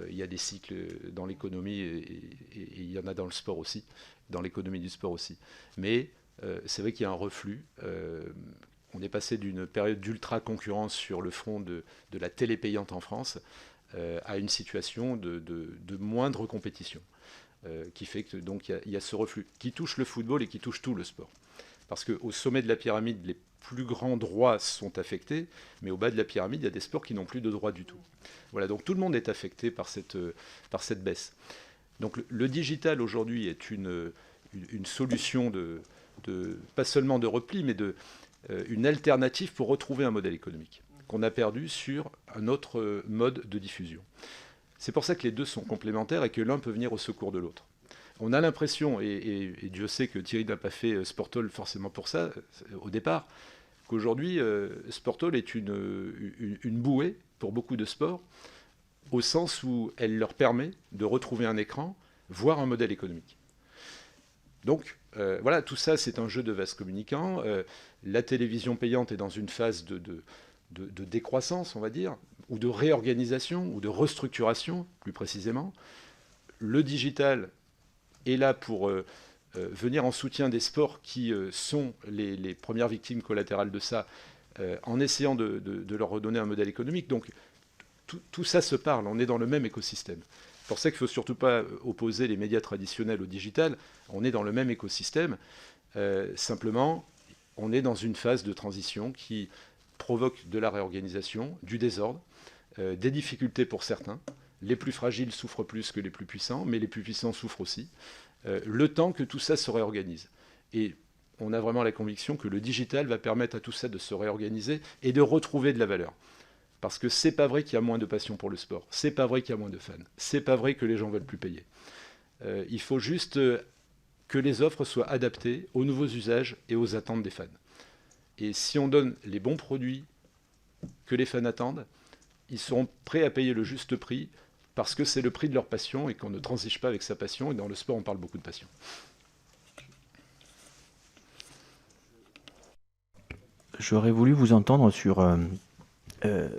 il y a des cycles dans l'économie et il y en a dans le sport aussi, dans l'économie du sport aussi. Mais c'est vrai qu'il y a un reflux. On est passé d'une période d'ultra-concurrence sur le front de la télé payante en France à une situation de moindre compétition, qui fait que donc il y a ce reflux qui touche le football et qui touche tout le sport. Parce qu'au sommet de la pyramide, les plus grands droits sont affectés, mais au bas de la pyramide, il y a des sports qui n'ont plus de droits du tout. Voilà, donc tout le monde est affecté par cette baisse. Donc le digital aujourd'hui est une solution pas seulement de repli, mais une alternative pour retrouver un modèle économique qu'on a perdu sur un autre mode de diffusion. C'est pour ça que les deux sont complémentaires et que l'un peut venir au secours de l'autre. on a l'impression, et Dieu sait que Thierry n'a pas fait Sport Hall forcément pour ça, au départ, qu'aujourd'hui, Sport Hall est une bouée pour beaucoup de sports, au sens où elle leur permet de retrouver un écran, voire un modèle économique. Donc, voilà, tout ça, c'est un jeu de vases communicants. La télévision payante est dans une phase de décroissance, on va dire, ou de réorganisation, ou de restructuration, plus précisément. Le digital est là pour venir en soutien des sports qui sont les premières victimes collatérales de ça, en essayant de leur redonner un modèle économique. Donc, tout ça se parle, on est dans le même écosystème. C'est pour ça qu'il ne faut surtout pas opposer les médias traditionnels au digital. On est dans le même écosystème. Simplement, on est dans une phase de transition qui provoque de la réorganisation, du désordre, des difficultés pour certains. Les plus fragiles souffrent plus que les plus puissants, mais les plus puissants souffrent aussi. Le temps que tout ça se réorganise. Et on a vraiment la conviction que le digital va permettre à tout ça de se réorganiser et de retrouver de la valeur. Parce que c'est pas vrai qu'il y a moins de passion pour le sport. C'est pas vrai qu'il y a moins de fans. C'est pas vrai que les gens veulent plus payer. Il faut juste que les offres soient adaptées aux nouveaux usages et aux attentes des fans. Et si on donne les bons produits que les fans attendent, ils seront prêts à payer le juste prix parce que c'est le prix de leur passion et qu'on ne transige pas avec sa passion. Et dans le sport, on parle beaucoup de passion.
J'aurais voulu vous entendre sur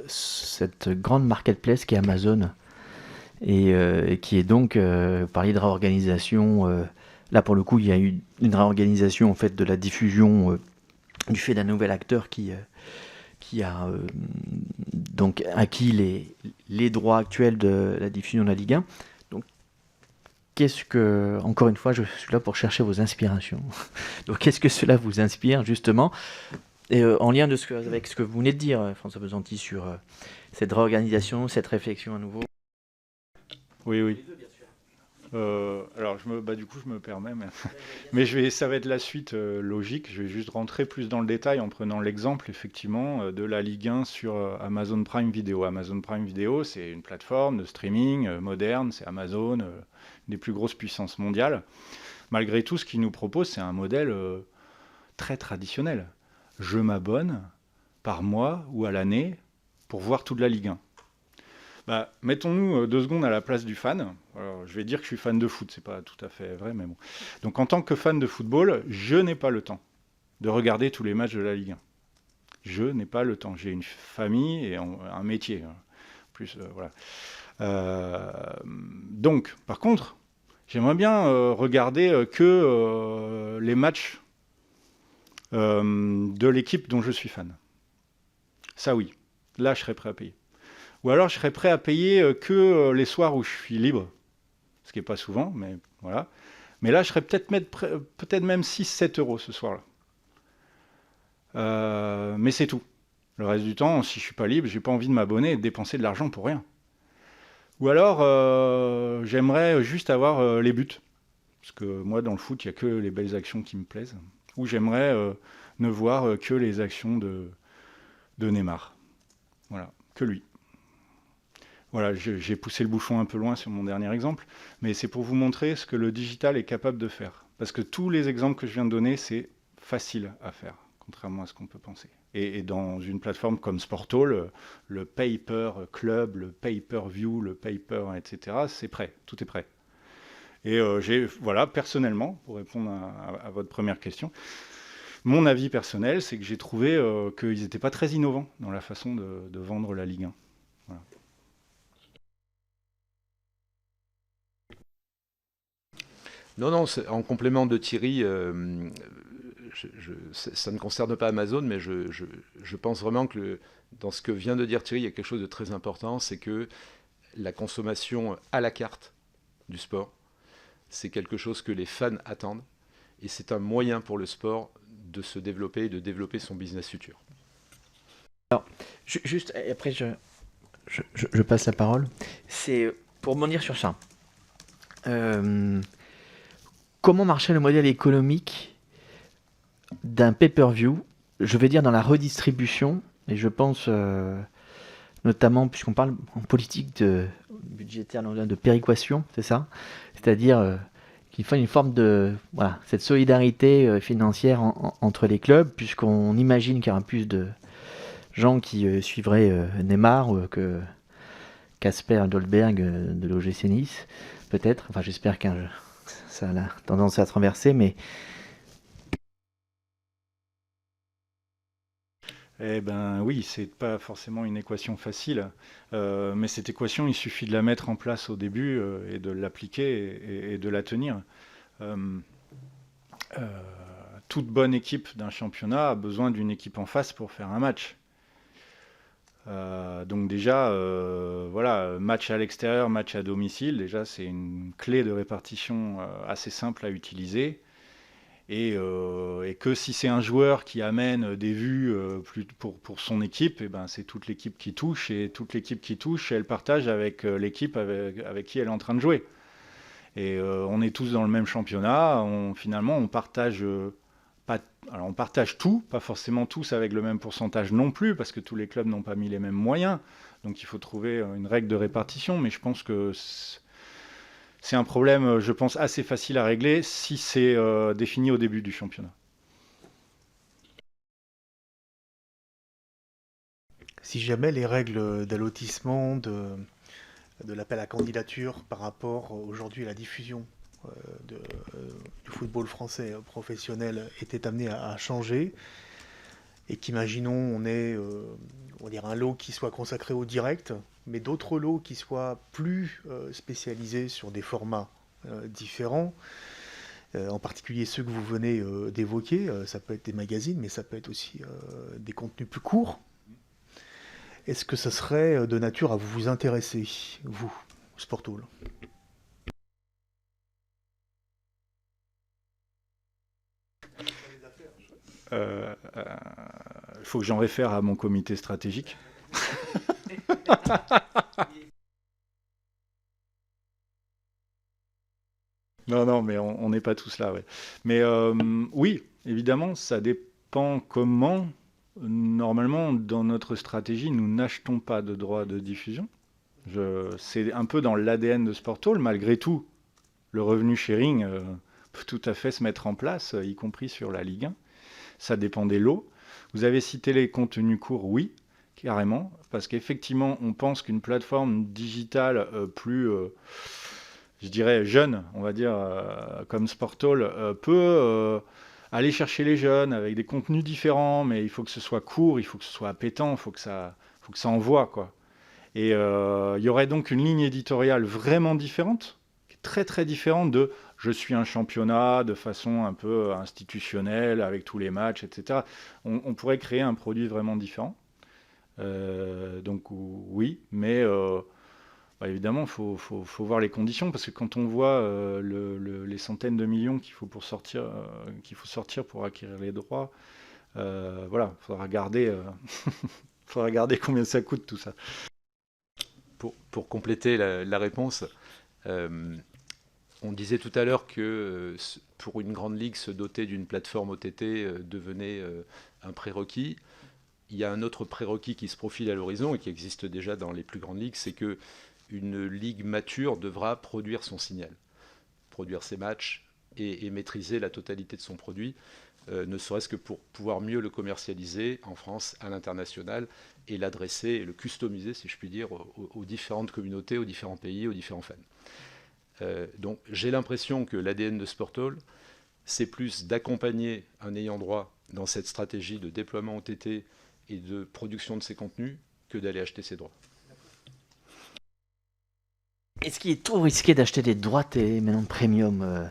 cette grande marketplace qui est Amazon et qui est donc, parler de réorganisation. Là, pour le coup, il y a eu une réorganisation en fait de la diffusion du fait d'un nouvel acteur qui a donc acquis les droits actuels de la diffusion de la Ligue 1. Donc, encore une fois, je suis là pour chercher vos inspirations. Donc, qu'est-ce que cela vous inspire justement? Et en lien avec ce que vous venez de dire, François Pesanti, sur cette réorganisation, cette réflexion à nouveau.
Oui. Alors, du coup, je me permets, mais ça va être la suite logique. Je vais juste rentrer plus dans le détail en prenant l'exemple, effectivement, de la Ligue 1 sur Amazon Prime Video. Amazon Prime Video, c'est une plateforme de streaming moderne, c'est Amazon, une des plus grosses puissances mondiales. Malgré tout, ce qu'ils nous proposent, c'est un modèle très traditionnel. Je m'abonne par mois ou à l'année pour voir toute la Ligue 1. Mettons-nous 2 secondes à la place du fan. Alors, je vais dire que je suis fan de foot, c'est pas tout à fait vrai, mais bon. Donc en tant que fan de football, je n'ai pas le temps de regarder tous les matchs de la Ligue 1. Je n'ai pas le temps. J'ai une famille et un métier. Plus, voilà. Donc, par contre, j'aimerais bien regarder que les matchs de l'équipe dont je suis fan. Ça oui, là je serais prêt à payer. Ou alors je serais prêt à payer que les soirs où je suis libre, ce qui n'est pas souvent, mais voilà. Mais là je serais peut-être même 6-7 euros ce soir-là. Mais c'est tout. Le reste du temps, si je suis pas libre, j'ai pas envie de m'abonner et de dépenser de l'argent pour rien. Ou alors j'aimerais juste avoir les buts. Parce que moi dans le foot, il n'y a que les belles actions qui me plaisent. Ou j'aimerais ne voir que les actions de Neymar. Voilà, que lui. Voilà, j'ai poussé le bouchon un peu loin sur mon dernier exemple, mais c'est pour vous montrer ce que le digital est capable de faire. Parce que tous les exemples que je viens de donner, c'est facile à faire, contrairement à ce qu'on peut penser. Et dans une plateforme comme Sport Hall, le pay-per-club, le pay-per-view, le pay-per, etc., c'est prêt, tout est prêt. Et voilà, personnellement, pour répondre à votre première question, mon avis personnel, c'est que j'ai trouvé qu'ils n'étaient pas très innovants dans la façon de vendre la Ligue 1. Voilà.
Non, en complément de Thierry, ça ne concerne pas Amazon, mais je pense vraiment que dans ce que vient de dire Thierry, il y a quelque chose de très important, c'est que la consommation à la carte du sport, c'est quelque chose que les fans attendent, et c'est un moyen pour le sport de se développer et de développer son business futur.
Alors, juste, après je passe la parole, c'est pour rebondir sur ça. Comment marchait le modèle économique d'un pay-per-view, je vais dire dans la redistribution, et je pense notamment, puisqu'on parle en politique budgétaire de péréquation, c'est ça? C'est-à-dire qu'il faut une forme de cette solidarité financière entre les clubs, puisqu'on imagine qu'il y aura plus de gens qui suivraient Neymar que Kasper Dolberg de l'OGC Nice, peut-être. Enfin, j'espère que ça a tendance à se renverser, mais
Eh ben oui, c'est pas forcément une équation facile, mais cette équation, il suffit de la mettre en place au début et de l'appliquer et de la tenir. Euh, euh, Toute bonne équipe d'un championnat a besoin d'une équipe en face pour faire un match. Donc déjà, voilà, match à l'extérieur, match à domicile, déjà c'est une clé de répartition assez simple à utiliser. Et que si c'est un joueur qui amène des vues pour son équipe, et ben c'est toute l'équipe qui touche, et toute l'équipe qui touche, elle partage avec l'équipe avec qui elle est en train de jouer. Et on est tous dans le même championnat, finalement on partage, alors on partage tout, pas forcément tous avec le même pourcentage non plus, parce que tous les clubs n'ont pas mis les mêmes moyens, donc il faut trouver une règle de répartition, mais je pense que c'est un problème, je pense, assez facile à régler si c'est défini au début du championnat.
Si jamais les règles d'allotissement, de l'appel à candidature par rapport aujourd'hui à la diffusion du football français professionnel étaient amenées à changer, et qu'imaginons on ait on va dire un lot qui soit consacré au direct, mais d'autres lots qui soient plus spécialisés sur des formats différents, en particulier ceux que vous venez d'évoquer, ça peut être des magazines, mais ça peut être aussi des contenus plus courts. Est-ce que ça serait de nature à vous intéresser, vous, Sport Hall ?
Il faut que j'en réfère à mon comité stratégique. Non, mais on n'est pas tous là. Ouais. Mais oui, évidemment, ça dépend comment. Normalement, dans notre stratégie, nous n'achetons pas de droits de diffusion. C'est un peu dans l'ADN de Sport Hall. Malgré tout, le revenu sharing peut tout à fait se mettre en place, y compris sur la Ligue 1. Ça dépend des lots. Vous avez cité les contenus courts, oui, carrément, parce qu'effectivement, on pense qu'une plateforme digitale plus, je dirais, jeune, on va dire, comme Sport Hall, peut aller chercher les jeunes avec des contenus différents, mais il faut que ce soit court, il faut que ce soit appétant, il faut que ça envoie, quoi. Et il y aurait donc une ligne éditoriale vraiment différente, très très différente de « je suis un championnat » de façon un peu institutionnelle, avec tous les matchs, etc. On pourrait créer un produit vraiment différent. Donc oui, mais évidemment, il faut voir les conditions, parce que quand on voit les centaines de millions qu'il faut sortir pour acquérir les droits, voilà, il faudra regarder, combien ça coûte tout ça.
Pour compléter la réponse, on disait tout à l'heure que pour une grande ligue, se doter d'une plateforme OTT devenait un prérequis. Il y a un autre prérequis qui se profile à l'horizon et qui existe déjà dans les plus grandes ligues, c'est que une ligue mature devra produire son signal, produire ses matchs et maîtriser la totalité de son produit, ne serait-ce que pour pouvoir mieux le commercialiser en France, à l'international, et l'adresser et le customiser, si je puis dire, aux différentes communautés, aux différents pays, aux différents fans. Donc j'ai l'impression que l'ADN de Sport Hall, c'est plus d'accompagner un ayant droit dans cette stratégie de déploiement OTT et de production de ses contenus que d'aller acheter ses droits.
Est-ce qu'il est trop risqué d'acheter des droits télé maintenant premium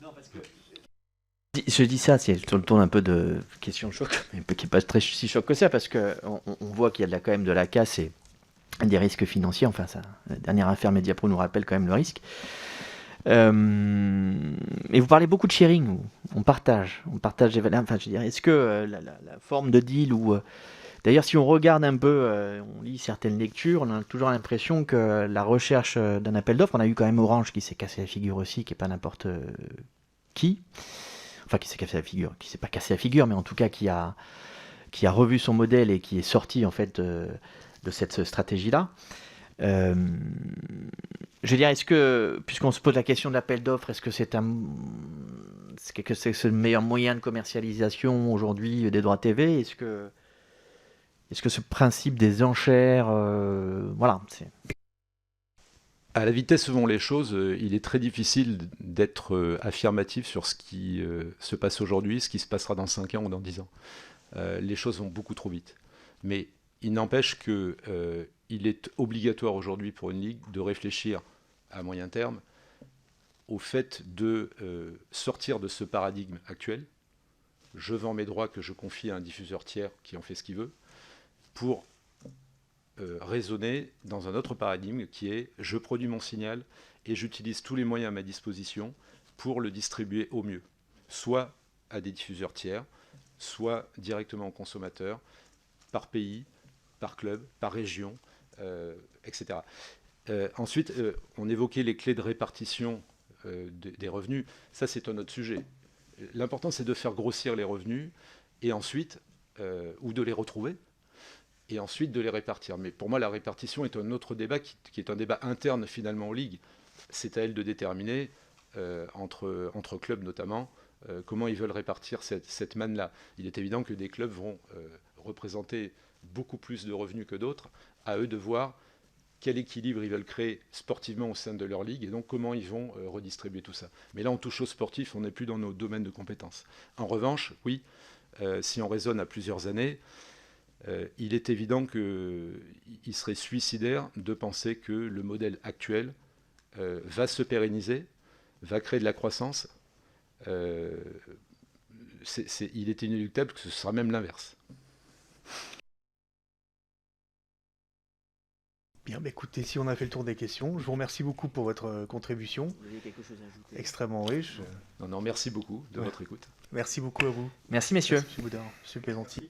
Non, parce que... Je dis ça, c'est sur le ton un peu de question choc, mais qui n'est pas très si choc que ça, parce qu'on voit qu'il y a quand même de la casse et des risques financiers. Enfin, ça, la dernière affaire Mediapro nous rappelle quand même le risque. Et vous parlez beaucoup de sharing, on partage des valeurs. Enfin, je veux dire, est-ce que la forme de deal ou d'ailleurs, si on regarde un peu, on lit certaines lectures, on a toujours l'impression que la recherche d'un appel d'offres, on a eu quand même Orange qui s'est cassé la figure aussi, qui est pas n'importe qui, enfin qui s'est cassé la figure, qui s'est pas cassé la figure, mais en tout cas qui a revu son modèle et qui est sorti en fait de cette stratégie-là. Euh, je veux dire, est-ce que, puisqu'on se pose la question de l'appel d'offres, est-ce que c'est le meilleur moyen de commercialisation aujourd'hui des droits TV? Est-ce que ce principe des enchères, voilà,
À la vitesse où vont les choses, il est très difficile d'être affirmatif sur ce qui se passe aujourd'hui, ce qui se passera dans 5 ans ou dans 10 ans. Les choses vont beaucoup trop vite. Mais il n'empêche qu'il est obligatoire aujourd'hui pour une ligue de réfléchir à moyen terme au fait de sortir de ce paradigme actuel. Je vends mes droits que je confie à un diffuseur tiers qui en fait ce qu'il veut, pour raisonner dans un autre paradigme qui est je produis mon signal et j'utilise tous les moyens à ma disposition pour le distribuer au mieux, soit à des diffuseurs tiers, soit directement aux consommateurs, par pays, par club, par région, etc. Ensuite, on évoquait les clés de répartition des revenus. Ça, c'est un autre sujet. L'important, c'est de faire grossir les revenus et ensuite, ou de les retrouver, et ensuite de les répartir. Mais pour moi, la répartition est un autre débat qui est un débat interne finalement aux ligues. C'est à elles de déterminer, entre clubs notamment, comment ils veulent répartir cette manne-là. Il est évident que des clubs vont représenter beaucoup plus de revenus que d'autres. À eux de voir quel équilibre ils veulent créer sportivement au sein de leur ligue et donc comment ils vont redistribuer tout ça. Mais là, on touche aux sportifs, on n'est plus dans nos domaines de compétences. En revanche, oui, si on raisonne à plusieurs années, il est évident qu'il serait suicidaire de penser que le modèle actuel va se pérenniser, va créer de la croissance. Il est inéluctable que ce sera même l'inverse.
Bien, écoutez, si on a fait le tour des questions, je vous remercie beaucoup pour votre contribution.
Vous avez quelque chose à ajouter?
Extrêmement riche.
Non, merci beaucoup de votre écoute.
Merci beaucoup à vous.
Merci, messieurs.
Merci, M. Boudard, M. Pesanti.